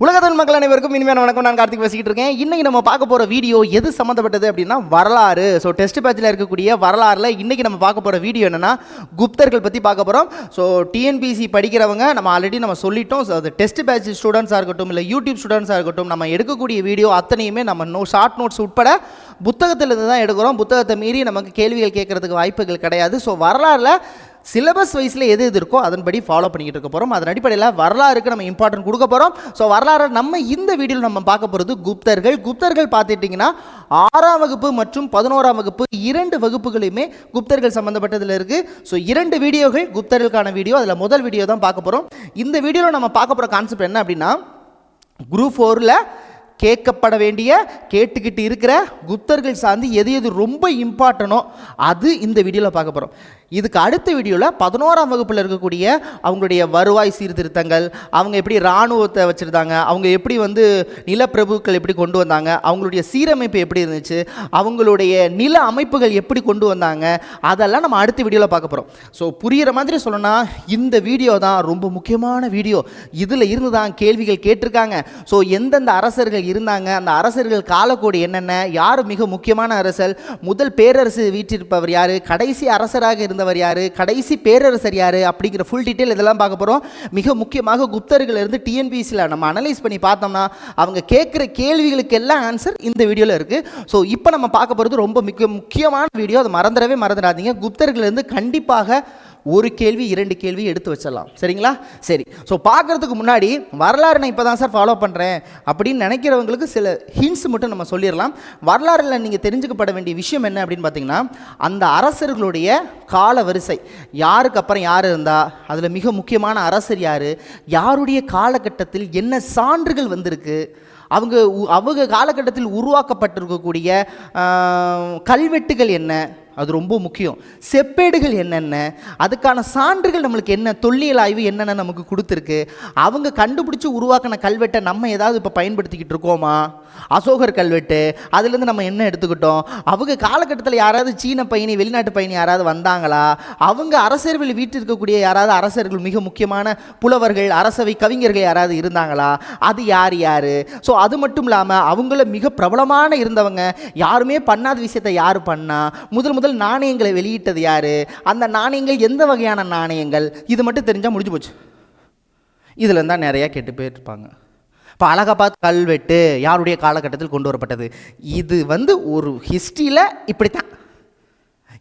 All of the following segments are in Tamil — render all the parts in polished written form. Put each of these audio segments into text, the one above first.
உலகத்தின் மக்கள் அனைவருக்கும் இனிமையான வணக்கம். நான் கார்த்திக் பேசிக்கிட்டு இருக்கேன். இன்னைக்கு நம்ம பார்க்க போகிற வீடியோ எது சம்மந்தப்பட்டது அப்படின்னா வரலாறு. ஸோ டெஸ்ட் பேட்சில் இருக்கக்கூடிய வரலாறுல இன்னைக்கு நம்ம பார்க்க போகிற வீடியோ என்னன்னா குப்தர்கள் பற்றி பார்க்க போகிறோம். ஸோ டிஎன்பிசி படிக்கிறவங்க நம்ம ஆல்ரெடி சொல்லிட்டோம். ஸோ அது டெஸ்ட் பேட்ச் ஸ்டூடெண்ட்ஸாக இருக்கட்டும் இல்லை யூடியூப் ஸ்டூடெண்ட்ஸாக இருக்கட்டும், நம்ம எடுக்கக்கூடிய வீடியோ அத்தனையுமே நம்ம ஷார்ட் நோட்ஸ் உட்பட புத்தகத்திலிருந்து தான் எடுக்கிறோம். புத்தகத்தை மீறி நமக்கு கேள்விகள் கேட்கறதுக்கு வாய்ப்புகள் கிடையாது. ஸோ வரலாறுல சிலபஸ் வைஸில் எது இருக்கோ அதன்படி ஃபாலோ பண்ணிக்கிட்டு இருக்க போகிறோம். அதன் அடிப்படையில் வரலாறுக்கு நம்ம இம்பார்ட்டன்ட் கொடுக்க போகிறோம். ஸோ வரலாறு நம்ம இந்த வீடியோவில் நம்ம பார்க்க போகிறது குப்தர்கள் பார்த்துட்டிங்கன்னா 6ஆம் வகுப்பு மற்றும் 11ஆம் வகுப்பு 2 வகுப்புகளுமே குப்தர்கள் சம்மந்தப்பட்டதில் இருக்குது. ஸோ 2 வீடியோகள் குப்தர்களுக்கான வீடியோ. அதில் முதல் வீடியோ தான் பார்க்க போகிறோம். இந்த வீடியோவில் நம்ம பார்க்க போகிற கான்செப்ட் என்ன அப்படின்னா, குரூப் 4ல் கேட்கப்பட வேண்டிய கேட்டுக்கிட்டு இருக்கிற குப்தர்கள் சார்ந்து எது எது ரொம்ப இம்பார்ட்டனோ அது இந்த வீடியோவில் பார்க்க போகிறோம். இதுக்கு அடுத்த வீடியோவில் 11ஆம் வகுப்பில் இருக்கக்கூடிய அவங்களுடைய வருவாய் சீர்திருத்தங்கள், அவங்க எப்படி இராணுவத்தை வச்சுருந்தாங்க, அவங்க எப்படி நிலப்பிரபுக்கள் எப்படி கொண்டு வந்தாங்க, அவங்களுடைய சீரமைப்பு எப்படி இருந்துச்சு, அவங்களுடைய நில அமைப்புகள் எப்படி கொண்டு வந்தாங்க, அதெல்லாம் நம்ம அடுத்த வீடியோவில் பார்க்க போகிறோம். ஸோ புரிகிற மாதிரி சொல்லணும்னா இந்த வீடியோ தான் ரொம்ப முக்கியமான வீடியோ. இதில் இருந்து தான் கேள்விகள் கேட்டிருக்காங்க. ஸோ எந்தெந்த அரசர்கள் இருந்தாங்க, அந்த அரசர்கள் காலக்கோடு என்னென்ன, யார் மிக முக்கியமான அரசர், முதல் பேரரசு வீற்றிருப்பவர் யார், கடைசி அரசராக இருந்தவர் யார், கடைசி பேரரசர் யார் அப்படிங்கிற ஃபுல் டீட்டெயில் இதெல்லாம் பார்க்க போகிறோம். மிக முக்கியமாக குப்தர்கள் இருந்து டிஎன்பிசியில் நம்ம அனலைஸ் பண்ணி பார்த்தோம்னா அவங்க கேட்குற கேள்விகளுக்கு எல்லாம் ஆன்சர் இந்த வீடியோவில் இருக்குது. ஸோ இப்போ நம்ம பார்க்க போகிறது ரொம்ப முக்கியமான வீடியோ. அதை மறந்துடாதீங்க. குப்தர்கள் இருந்து கண்டிப்பாக ஒரு கேள்வி 2 கேள்வி எடுத்து வச்சிடலாம். சரிங்களா? சரி. ஸோ பார்க்குறதுக்கு முன்னாடி வரலாறு நான் இப்போ தான் சார் ஃபாலோ பண்ணுறேன் அப்படின்னு நினைக்கிறவங்களுக்கு சில ஹிண்ட்ஸ் மட்டும் நம்ம சொல்லிடலாம். வரலாறில் நீங்கள் தெரிஞ்சுக்கப்பட வேண்டிய விஷயம் என்ன அப்படின்னு பார்த்தீங்கன்னா, அந்த அரசர்களுடைய கால வரிசை, யாருக்கு அப்புறம் யார் இருந்தால், அதில் மிக முக்கியமான அரசர் யார், யாருடைய காலகட்டத்தில் என்ன சான்றுகள் வந்திருக்கு, அவங்க காலகட்டத்தில் உருவாக்கப்பட்டிருக்கக்கூடிய கல்வெட்டுகள் என்ன, அது ரொம்ப முக்கியம், செப்பேடுகள் என்னென்ன, அதுக்கான சான்றுகள் நம்மளுக்கு என்ன, தொல்லியல் ஆய்வு என்னென்ன நமக்கு கொடுத்துருக்கு, அவங்க கண்டுபிடிச்சி உருவாக்கின கல்வெட்டை நம்ம ஏதாவது இப்போ பயன்படுத்திக்கிட்டு இருக்கோமா, அசோகர் கல்வெட்டு அதுலேருந்து நம்ம என்ன எடுத்துக்கிட்டோம், அவங்க காலகட்டத்தில் யாராவது சீன பயணி வெளிநாட்டு பயணி யாராவது வந்தாங்களா, அவங்க அரசர்கள் வீட்டில் இருக்கக்கூடிய யாராவது அரசர்கள் மிக முக்கியமான புலவர்கள் அரசவை கவிஞர்கள் யாராவது இருந்தாங்களா, அது யார். ஸோ அது மட்டும் இல்லாமல் அவங்கள மிக பிரபலமான இருந்தவங்க, யாருமே பண்ணாத விஷயத்தை யார் பண்ணா, முதல் நாணயங்களை வெளியிட்டது யாரு, அந்த நாணயங்கள் எந்த வகையான நாணயங்கள், இது மட்டும் தெரிஞ்சால் முடிஞ்சு போச்சு. இதில் இருந்தால் நிறையா கேட்டு போயிருப்பாங்க. இப்போ அலகாபாத் கல்வெட்டு யாருடைய காலகட்டத்தில் கொண்டு வரப்பட்டது, இது ஒரு ஹிஸ்ட்ரியில் இப்படித்தான்.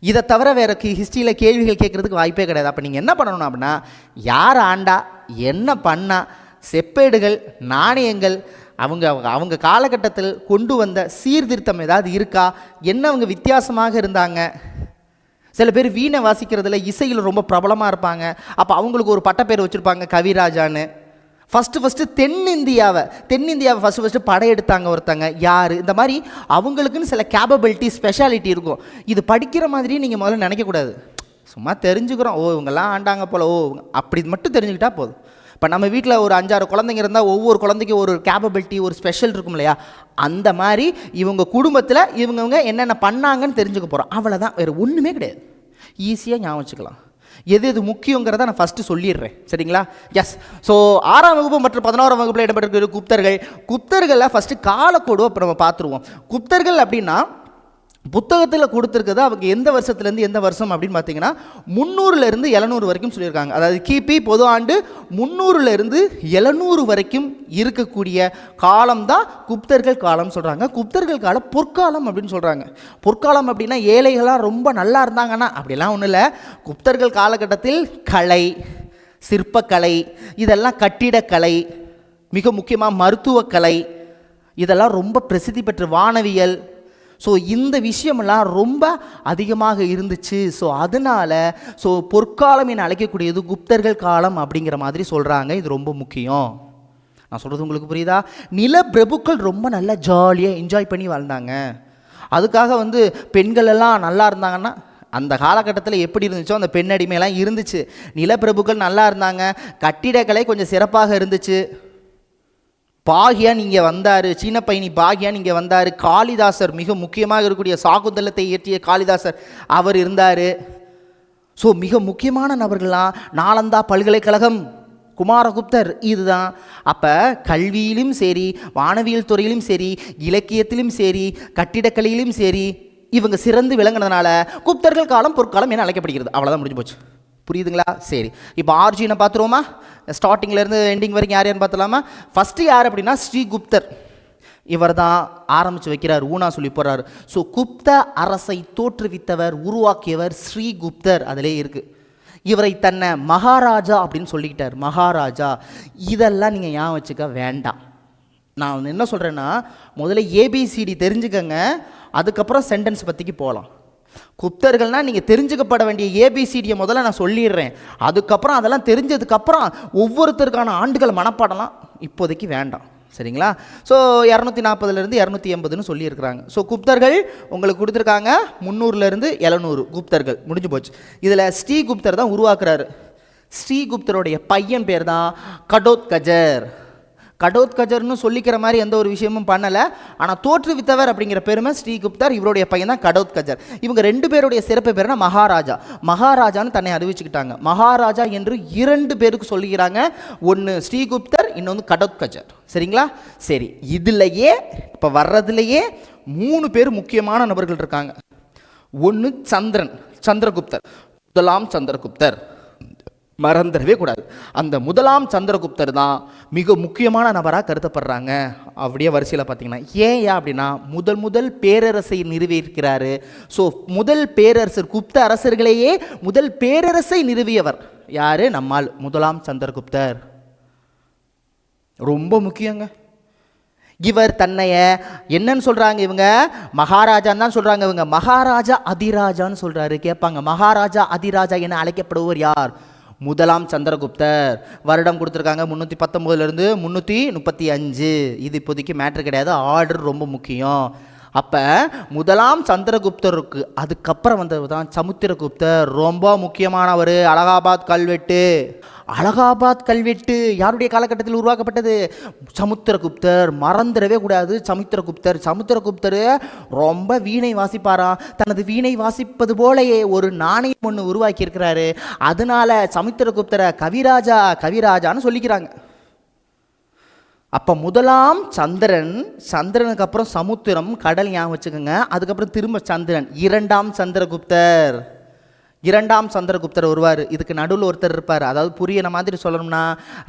இதை தவிர வேறு ஹிஸ்ட்ரியில் கேள்விகள் கேட்குறதுக்கு வாய்ப்பே கிடையாது. அப்போ நீங்கள் என்ன பண்ணணும் அப்படின்னா, யார் ஆண்டா, என்ன பண்ணா, செப்பேடுகள், நாணயங்கள், அவங்க காலகட்டத்தில் கொண்டு வந்த சீர்திருத்தம் ஏதாவது இருக்கா, என்ன அவங்க வித்தியாசமாக இருந்தாங்க. சில பேர் வீணை வாசிக்கிறதுல இசையில் ரொம்ப பிரபலமாக இருப்பாங்க. அப்போ அவங்களுக்கு ஒரு பட்டப்பேர் வச்சுருப்பாங்க, கவிராஜான்னு. ஃபஸ்ட்டு தென்னிந்தியாவை ஃபஸ்ட்டு படையெடுத்தாங்க ஒருத்தங்க யார். இந்த மாதிரி அவங்களுக்குன்னு சில கேப்பபிலிட்டி ஸ்பெஷாலிட்டி இருக்கும். இது படிக்கிற மாதிரி நீங்கள் முதல்ல நினைக்கக்கூடாது. சும்மா தெரிஞ்சுக்கிறோம், இவங்கெல்லாம் ஆண்டாங்க போல், அப்படி மட்டும் தெரிஞ்சுக்கிட்டா போதும். இப்போ நம்ம வீட்டில் ஒரு 5-6 குழந்தைங்க இருந்தால் ஒவ்வொரு குழந்தைக்கும் ஒரு கேப்பபிலிட்டி, ஒரு ஸ்பெஷல் இருக்கும் இல்லையா, அந்த மாதிரி இவங்க குடும்பத்தில் இவங்க என்னென்ன பண்ணாங்கன்னு தெரிஞ்சுக்க போகிறோம். அவ்வளோதான், வேறு ஒன்றுமே கிடையாது. ஈஸியாக ஞாபகம் வச்சுக்கலாம். எது முக்கியங்கிறத நான் ஃபஸ்ட்டு சொல்லிடுறேன். சரிங்களா? எஸ். ஸோ 6ஆம் வகுப்பு மற்றும் 11ஆம் வகுப்பில் இடம்பெற்றிருக்கிற குப்தர்களில் ஃபஸ்ட்டு காலக்கோடு இப்போ நம்ம பார்த்துருவோம். குப்தர்கள் அப்படின்னா புத்தகத்தில் கொடுத்துருக்குது அவங்க எந்த வருஷத்துலேருந்து எந்த வருஷம் அப்படின்னு பார்த்தீங்கன்னா 300லேருந்து 700 வரைக்கும் சொல்லியிருக்காங்க. அதாவது கிபி பொது ஆண்டு 300லேருந்து 700 வரைக்கும் இருக்கக்கூடிய காலம் தான் குப்தர்கள் காலம் சொல்கிறாங்க. குப்தர்கள் காலம் பொற்காலம் அப்படின்னு சொல்கிறாங்க. பொற்காலம் அப்படின்னா ஏழைகளாக ரொம்ப நல்லா இருந்தாங்கன்னா அப்படிலாம் ஒன்றும் இல்லை. குப்தர்கள் காலகட்டத்தில் கலை, சிற்பக்கலை, இதெல்லாம் கட்டிடக்கலை, மிக முக்கியமாக மருத்துவக்கலை, இதெல்லாம் ரொம்ப பிரசித்தி பெற்ற வானவியல். ஸோ இந்த விஷயமெல்லாம் ரொம்ப அதிகமாக இருந்துச்சு. ஸோ அதனால் பொற்காலம் என அழைக்கக்கூடியது குப்தர்கள் காலம் அப்படிங்கிற மாதிரி சொல்கிறாங்க. இது ரொம்ப முக்கியம். நான் சொல்கிறது உங்களுக்கு புரியுதா? நிலப்பிரபுக்கள் ரொம்ப நல்லா ஜாலியாக என்ஜாய் பண்ணி வாழ்ந்தாங்க. அதுக்காக பெண்கள் எல்லாம் நல்லா இருந்தாங்கன்னா அந்த காலகட்டத்தில் எப்படி இருந்துச்சோ அந்த பெண் அடிமையெல்லாம் இருந்துச்சு. நிலப்பிரபுக்கள் நல்லா இருந்தாங்க. கட்டிடக்கலை கொஞ்சம் சிறப்பாக இருந்துச்சு. பாகியான் இங்கே வந்தார், சீன பயணி பாகியான் இங்கே வந்தார். காளிதாசர் மிக முக்கியமாக இருக்கக்கூடிய சாகுந்தலத்தை இயற்றிய காளிதாசர் அவர் இருந்தார். ஸோ மிக முக்கியமான நபர்கள்லாம் நாலந்தா பல்கலைக்கழகம் குமாரகுப்தர் இதுதான். அப்போ கல்வியிலும் சரி, வானவியல் துறையிலும் சரி, இலக்கியத்திலும் சரி, கட்டிடக்கலையிலும் சரி இவங்க சிறந்து விளங்கினதுனால குப்தர்கள் காலம் பொற்காலம் என அழைக்கப்படுகிறது. அவ்வளோதான், முடிஞ்சு போச்சு. புரியுதுங்களா? சரி, இப்போ ஆர்ஜினை பார்த்துருவோமா? ஸ்டார்டிங்லேருந்து எண்டிங் வரைக்கும் யார் யாருன்னு பார்த்துலாமா? ஃபஸ்ட்டு யார் அப்படின்னா ஸ்ரீகுப்தர். இவர் தான் ஆரம்பித்து வைக்கிறார், ஊனா சொல்லி போகிறார். ஸோ குப்த அரசை தோற்றுவித்தவர், உருவாக்கியவர் ஸ்ரீகுப்தர். அதிலே இருக்குது. இவரை தன்னை மகாராஜா அப்படின்னு சொல்லிக்கிட்டார். மகாராஜா இதெல்லாம் நீங்கள் ஞாபகம் வச்சுக்க வேண்டாம். நான் என்ன சொல்கிறேன்னா, முதல்ல ஏபிசிடி தெரிஞ்சுக்கங்க, அதுக்கப்புறம் சென்டென்ஸ் பற்றிக்கு போகலாம். குப்தர்கள்னால் நீங்கள் தெரிஞ்சுக்கப்பட வேண்டிய ஏபிசிடியை முதல்ல நான் சொல்லிடுறேன். அதுக்கப்புறம் அதெல்லாம் தெரிஞ்சதுக்கப்புறம் ஒவ்வொருத்தருக்கான ஆண்டுகள் மனப்பாடலாம் இப்போதைக்கு வேண்டாம். சரிங்களா? ஸோ 240 280 சொல்லியிருக்கிறாங்க. ஸோ குப்தர்கள் உங்களுக்கு கொடுத்துருக்காங்க 300 700 குப்தர்கள். முடிஞ்சு போச்சு. இதில் ஸ்ரீகுப்தர் தான் உருவாக்குறாரு. ஸ்ரீகுப்தருடைய பையன் பேர் தான் கடோத்கஜர். கடோத்கஜர்னு சொல்லிக்கிற மாதிரி எந்த ஒரு விஷயமும் பண்ணலை. ஆனால் தோற்றுவித்தவர் அப்படிங்கிற பெருமை ஸ்ரீகுப்தர். இவருடைய பையன் தான் கடோத்கஜர். இவங்க 2 பேருடைய சிறப்பு பேர்னா மகாராஜா. மகாராஜான்னு தன்னை அறிவிச்சுக்கிட்டாங்க. மகாராஜா என்று 2 பேருக்கு சொல்லிக்கிறாங்க. ஒன்று ஸ்ரீகுப்தர், இன்னொன்று கடோத்கஜர். சரிங்களா? சரி, இதுலையே இப்போ வர்றதுலையே 3 பேர் முக்கியமான நபர்கள் இருக்காங்க. ஒன்று சந்திரகுப்தர், முதலாம் சந்திரகுப்தர். மறந்துடவே கூடாது. அந்த முதலாம் சந்திரகுப்தர் தான் மிக முக்கியமான நபராக கருதப்படுறாங்க. அப்படியே வரிசையில் பார்த்தீங்கன்னா ஏன் அப்படின்னா முதல் பேரரசை நிறுவியிருக்கிறாரு. ஸோ முதல் பேரரசர், குப்த அரசர்களையே முதல் பேரரசை நிறுவியவர் யார்? நம்மால் முதலாம் சந்திரகுப்தர். ரொம்ப முக்கியங்க. இவர் தன்னைய என்னன்னு சொல்கிறாங்க? இவங்க மகாராஜான்னு தான் சொல்கிறாங்க. இவங்க மகாராஜா அதிராஜான்னு சொல்கிறாரு. கேட்பாங்க, மகாராஜா அதிராஜா என அழைக்கப்படுவர் யார்? முதலாம் சந்திரகுப்தர். வருடம் கொடுத்துருக்காங்க 319 335. இது இப்போதைக்கு மேட்ரு கிடையாது, ஆர்டர் ரொம்ப முக்கியம். அப்போ முதலாம் சந்திரகுப்தருக்கு அதுக்கப்புறம் வந்தது தான் சமுத்திரகுப்தர். ரொம்ப முக்கியமானவர். அலகாபாத் கல்வெட்டு. அலகாபாத் கல்வெட்டு யாருடைய காலகட்டத்தில் உருவாக்கப்பட்டது? சமுத்திரகுப்தர். மறந்துடவே கூடாது சமுத்திரகுப்தர். சமுத்திரகுப்தர் ரொம்ப வீணை வாசிப்பாராம். தனது வீணை வாசிப்பது போலயே ஒரு நாணயம் ஒன்று உருவாக்கி இருக்கிறாரு. அதனால சமுத்திரகுப்தரை கவிராஜான்னு சொல்லிக்கிறாங்க. அப்போ முதலாம் சந்திரனுக்கு அப்புறம் சமுத்திரம், கடல் ஞாபகம் வச்சுக்கோங்க. அதுக்கப்புறம் திரும்ப சந்திரன். இரண்டாம் சந்திரகுப்தர் வருவார். இதுக்கு நடுவில் ஒருத்தர் இருப்பார். அதாவது புரியிற மாதிரி சொல்லணும்னா,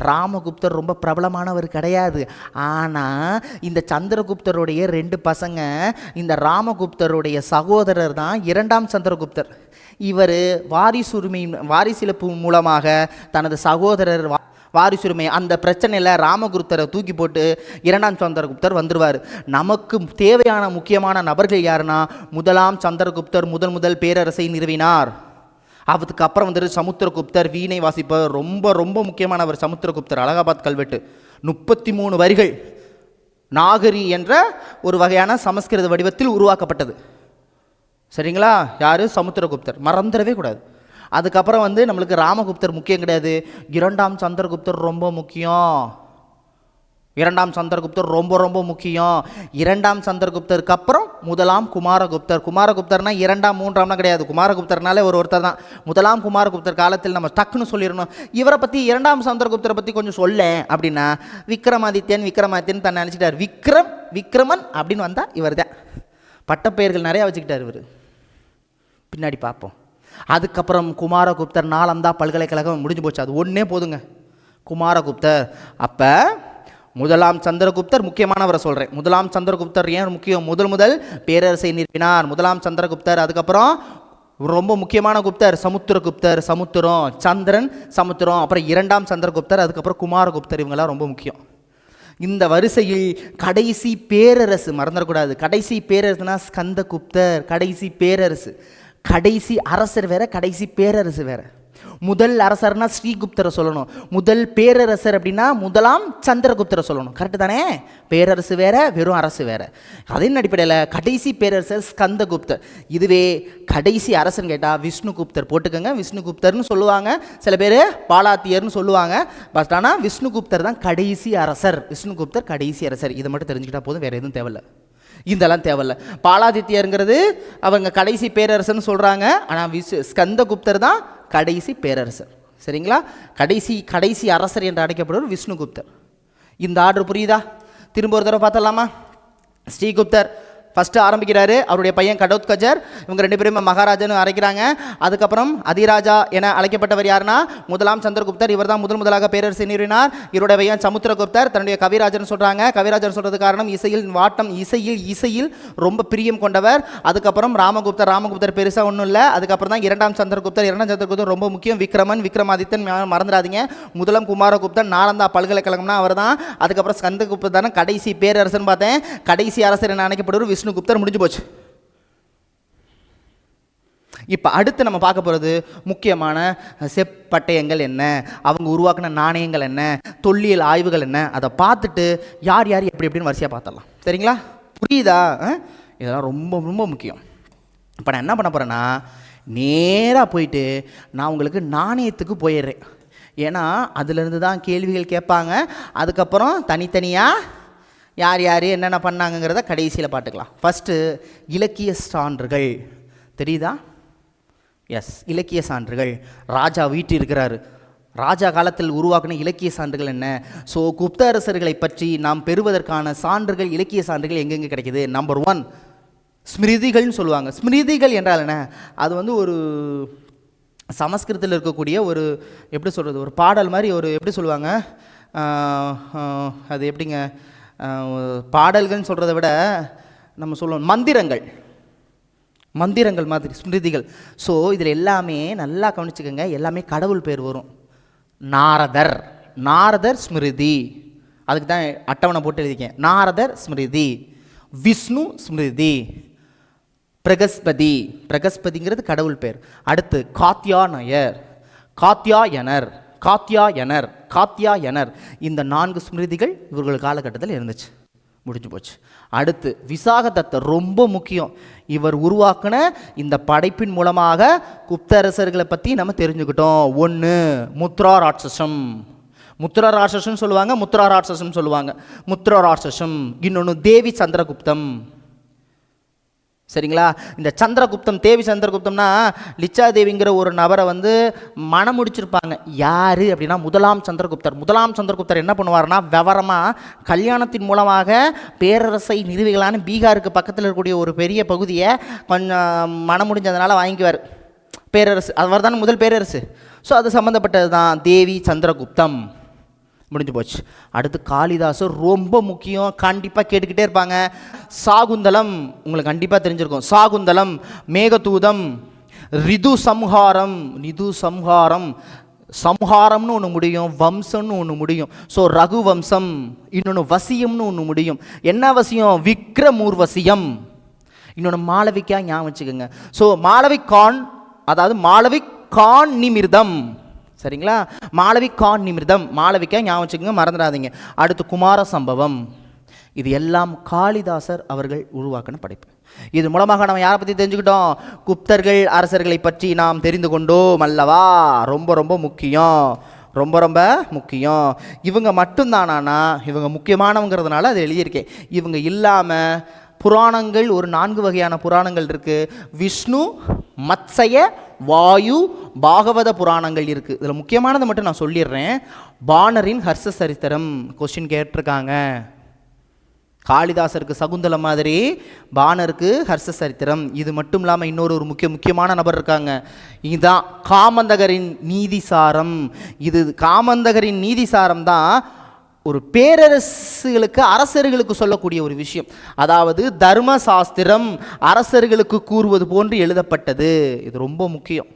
ராமகுப்தர் ரொம்ப பிரபலமானவர் கிடையாது. ஆனால் இந்த சந்திரகுப்தருடைய 2 பசங்க, இந்த ராமகுப்தருடைய சகோதரர் தான் 2ஆம் சந்திரகுப்தர். இவர் வாரிசிலப்பு மூலமாக தனது சகோதரர் வாரிசுரிமை அந்த பிரச்சனையில் ராமகுப்தரை தூக்கி போட்டு 2ஆம் சந்திரகுப்தர் வந்துடுவார். நமக்கு தேவையான முக்கியமான நபர்கள் யாருன்னா, முதலாம் சந்திரகுப்தர் முதல் பேரரசை நிறுவினார். அதுக்கப்புறம் வந்துட்டு சமுத்திரகுப்தர், வீணை வாசிப்பவர். ரொம்ப ரொம்ப முக்கியமானவர் சமுத்திரகுப்தர். அலகாபாத் கல்வெட்டு 33 வரிகள் நாகரி என்ற ஒரு வகையான சமஸ்கிருத வடிவத்தில் உருவாக்கப்பட்டது. சரிங்களா? யார்? சமுத்திரகுப்தர். மறந்துடவே கூடாது. அதுக்கப்புறம் நம்மளுக்கு ராமகுப்தர் முக்கியம் கிடையாது. 2ஆம் சந்திரகுப்தர் ரொம்ப முக்கியம். 2ஆம் சந்திரகுப்தர் ரொம்ப ரொம்ப முக்கியம். 2ஆம் சந்திரகுப்தருக்கு அப்புறம் முதலாம் குமாரகுப்தர். குமாரகுப்தர்னா 2ஆம் 3ஆம்னா கிடையாது. குமாரகுப்தர்னாலே ஒருத்தர் தான். முதலாம் குமாரகுப்தர் காலத்தில் நம்ம டக்குன்னு சொல்லிடணும். இவரை பற்றி 2ஆம் சந்திரகுப்தரை பற்றி கொஞ்சம் சொல்ல அப்படின்னா, விக்ரமாதித்யன் தன்னை நினச்சிட்டார். விக்ரமன் அப்படின்னு வந்தால் இவர் தான். பட்டப்பெயர்கள் நிறையா வச்சுக்கிட்டார் இவர். பின்னாடி பார்ப்போம். அதுக்கப்புறம் குமாரகுப்தர், நாலந்தா பல்கலைக்கழகம் முடிஞ்சு போச்சு. அது ஒன்றே போதுங்க, குமாரகுப்தர். அப்போ முதலாம் சந்திரகுப்தர் முக்கியமானவரை சொல்கிறேன். முதலாம் சந்திரகுப்தர் ஏன் முக்கியம்? முதல் பேரரசை நிறுவினார் முதலாம் சந்திரகுப்தர். அதுக்கப்புறம் ரொம்ப முக்கியமான குப்தர் சமுத்திரகுப்தர். சமுத்திரம். அப்புறம் 2ஆம் சந்திரகுப்தர், அதுக்கப்புறம் குமாரகுப்தர். இவங்கெல்லாம் ரொம்ப முக்கியம். இந்த வரிசையில் கடைசி பேரரசு மறந்துடக்கூடாது. கடைசி பேரரசுனா ஸ்கந்தகுப்தர். கடைசி பேரரசு, கடைசி அரசர் வேற, கடைசி பேரரசு வேற. முதல் அரசர்னா ஸ்ரீகுப்தரை சொல்லணும். முதல் பேரரசர் அப்படின்னா முதலாம் சந்திரகுப்தரை சொல்லணும். கரெக்டு தானே? பேரரசு வேற, வெறும் அரசு வேற. அதன் அடிப்படையில் கடைசி பேரரசர் ஸ்கந்தகுப்தர். இதுவே கடைசி அரசன் கேட்டால் விஷ்ணுகுப்தர் போட்டுக்கோங்க. விஷ்ணுகுப்தர்னு சொல்லுவாங்க, சில பேர் பாலாத்தியர்னு சொல்லுவாங்க. பட் ஆனால் விஷ்ணுகுப்தர் தான் கடைசி அரசர். விஷ்ணுகுப்தர் கடைசி அரசர். இதை மட்டும் தெரிஞ்சுக்கிட்டா போதும், வேறு எதுவும் தேவையில்லை. இதெல்லாம் தேவையில்ல. பாலாதித்யருங்கிறது அவங்க கடைசி பேரரசர்னு சொல்கிறாங்க. ஆனால் ஸ்கந்தகுப்தர் தான் கடைசி பேரரசர். சரிங்களா? கடைசி அரசர் என்று அழைக்கப்படுவர் விஷ்ணுகுப்தர். இந்த ஆர்டர் புரியுதா? திரும்ப ஒரு தடவை பார்த்தலாமா? ஸ்ரீகுப்தர் ஃபஸ்ட்டு ஆரம்பிக்கிறாரு, அவருடைய பையன் கடோத்கஜர், இவங்க 2 பேருமே மகாராஜான்னு அழைக்கிறாங்க. அதுக்கப்புறம் அதிராஜா என அழைக்கப்பட்டவர் யாருன்னா முதலாம் சந்திரகுப்தர். இவர் தான் முதலாக பேரரசை நிறுவினார். இவருடைய பையன் சமுத்திரகுப்தர் தன்னுடைய கவிராஜன் சொல்கிறாங்க. கவிராஜன் சொல்கிறது காரணம் இசையில் ரொம்ப பிரியம் கொண்டவர். அதுக்கப்புறம் ராமகுப்தர் பெருசாக ஒன்றும் இல்லை. அதுக்கப்புறம் தான் இரண்டாம் சந்திரகுப்தர் ரொம்ப முக்கியம். விக்ரமாதித்தன் மறந்துடாதீங்க. முதலாம் குமாரகுப்தன் நாலந்தா பல்கலைக்கழகம்னா அவர் தான். அதுக்கப்புறம் ஸ்கந்தகுப்தர் தானே கடைசி பேரரசன் பார்த்தேன். கடைசி அரசர் என்ன அழைக்கப்படுவர் விஷ்ணுகுப்தர். முடிஞ்சு போச்சு. இப்போ அடுத்து நம்ம பார்க்க போகிறது முக்கியமான செப்பட்டயங்கள் என்ன, அவங்க உருவாக்கின நாணயங்கள் என்ன, தொல்லியல் ஆய்வுகள் என்ன, அதை பார்த்துட்டு யார் எப்படின்னு வரிசையாக பார்த்துடலாம். சரிங்களா? புரியுதா? இதெல்லாம் ரொம்ப ரொம்ப முக்கியம். இப்போ நான் என்ன பண்ண போகிறேன்னா நேராக போயிட்டு நான் உங்களுக்கு நாணயத்துக்கு போயிடுறேன். ஏன்னா அதுலேருந்து தான் கேள்விகள் கேட்பாங்க. அதுக்கப்புறம் தனித்தனியாக யார் என்னென்ன பண்ணாங்கங்கிறத கடைசியில் பார்த்துக்கலாம். ஃபஸ்ட்டு இலக்கிய சான்றுகள் தெரியுதா? எஸ், இலக்கிய சான்றுகள். ராஜா வீட்டில் இருக்கிறாரு. ராஜா காலத்தில் உருவாக்கின இலக்கிய சான்றுகள் என்ன? ஸோ குப்த அரசர்களை பற்றி நாம் பெறுவதற்கான சான்றுகள், இலக்கிய சான்றுகள் எங்கெங்கே கிடைக்கிது? நம்பர் 1 ஸ்மிருதிகள்னு சொல்லுவாங்க. ஸ்மிருதிகள் என்றால் என்ன? அது ஒரு சமஸ்கிருதத்தில் இருக்கக்கூடிய ஒரு எப்படி சொல்கிறது, ஒரு பாடல் மாதிரி, ஒரு எப்படி சொல்லுவாங்க, அது எப்படிங்க, பாடல்கள்னு சொல்கிறத விட நம்ம சொல்லுவோம் மந்திரங்கள் மாதிரி ஸ்மிருதிகள். ஸோ இதில் எல்லாமே நல்லா கவனிச்சுக்கோங்க, எல்லாமே கடவுள் பேர் வரும். நாரதர் ஸ்மிருதி, அதுக்கு தான் அட்டவணை போட்டு எழுதிக்கேன். நாரதர் ஸ்மிருதி, விஷ்ணு ஸ்மிருதி, பிரகஸ்பதிங்கிறது கடவுள் பேர். அடுத்து காத்தியாயனர். இந்த 4 ஸ்மிருதிகள் இவர்கள் காலகட்டத்தில் இருந்துச்சு. முடிஞ்சு போச்சு. அடுத்து விசாகதத்தர், ரொம்ப முக்கியம். இவர் உருவாக்கின இந்த படைப்பின் மூலமாக குப்தரசர்களை பற்றி நம்ம தெரிஞ்சுக்கிட்டோம். 1 முத்ரா ராட்சசம் சொல்லுவாங்க. இன்னொன்று தேவி சந்திரகுப்தம். சரிங்களா? இந்த தேவி சந்திரகுப்தம்னா லிச்சா தேவிங்கிற ஒரு நபரை மனம் முடிச்சிருப்பாங்க. யார் அப்படின்னா முதலாம் சந்திரகுப்தர் என்ன பண்ணுவார்னா விவரமாக கல்யாணத்தின் மூலமாக பேரரசை நிறுவிகளான பீகாருக்கு பக்கத்தில் இருக்கக்கூடிய ஒரு பெரிய பகுதியை கொஞ்சம் மனம் முடிஞ்சதுனால வாங்கிக்குவார். பேரரசு அவர் தானே முதல் பேரரசு. ஸோ அது சம்மந்தப்பட்டது தான் தேவி சந்திரகுப்தம். முடிஞ்சு போச்சு. அடுத்து காளிதாசர், ரொம்ப முக்கியம், கண்டிப்பாக கேட்டுக்கிட்டே இருப்பாங்க. சாகுந்தலம் உங்களுக்கு கண்டிப்பாக தெரிஞ்சிருக்கும். சாகுந்தலம், மேகதூதம், ரிது சம்ஹாரம்னு ஒன்று முடியும், வம்சம்னு ஒன்று முடியும். ஸோ ரகுவம்சம், இன்னொன்று வசியம்னு ஒன்று முடியும். என்ன வசியம்? விக்ரமூர்வசியம். இன்னொன்று மாளவிகா, ஞாபகம் வச்சுக்கோங்க. ஸோ மாளவிகான் நிமிர்தம். சரிங்களா? மாளவிகா ஞாபகம் வச்சுக்கோங்க, மறந்துடாதீங்க. அடுத்து குமார சம்பவம். இது எல்லாம் காளிதாசர் அவர்கள் உருவாக்கின படைப்பு. இது மூலமாக நம்ம யாரை பற்றி தெரிஞ்சுக்கிட்டோம்? குப்தர்கள் அரசர்களை பற்றி நாம் தெரிந்து கொண்டோம் அல்லவா? ரொம்ப ரொம்ப முக்கியம். இவங்க மட்டும்தானா? இவங்க முக்கியமானவங்கிறதுனால அதை எழுதியிருக்கேன். இவங்க இல்லாமல் புராணங்கள் ஒரு 4 வகையான புராணங்கள் இருக்குது. விஷ்ணு, மத்சய, வாயு, பாகவத புராணங்கள் இருக்குது. இதில் முக்கியமானதை மட்டும் நான் சொல்லிடுறேன். பாணரின் ஹர்ஷ சரித்திரம் கொஸ்டின் கேட்டிருக்காங்க. காளிதாசருக்கு சகுந்தலம் மாதிரி பாணருக்கு ஹர்ஷ சரித்திரம். இது மட்டும் இல்லாமல் இன்னொரு முக்கியமான நபர் இருக்காங்க. இதுதான் காமந்தகரின் நீதிசாரம். இது காமந்தகரின் நீதிசாரம் தான் ஒரு பேரரசுகளுக்கு, அரசர்களுக்கு சொல்லக்கூடிய ஒரு விஷயம். அதாவது தர்மசாஸ்திரம் அரசர்களுக்கு கூறுவது போன்று எழுதப்பட்டது. இது ரொம்ப முக்கியம்.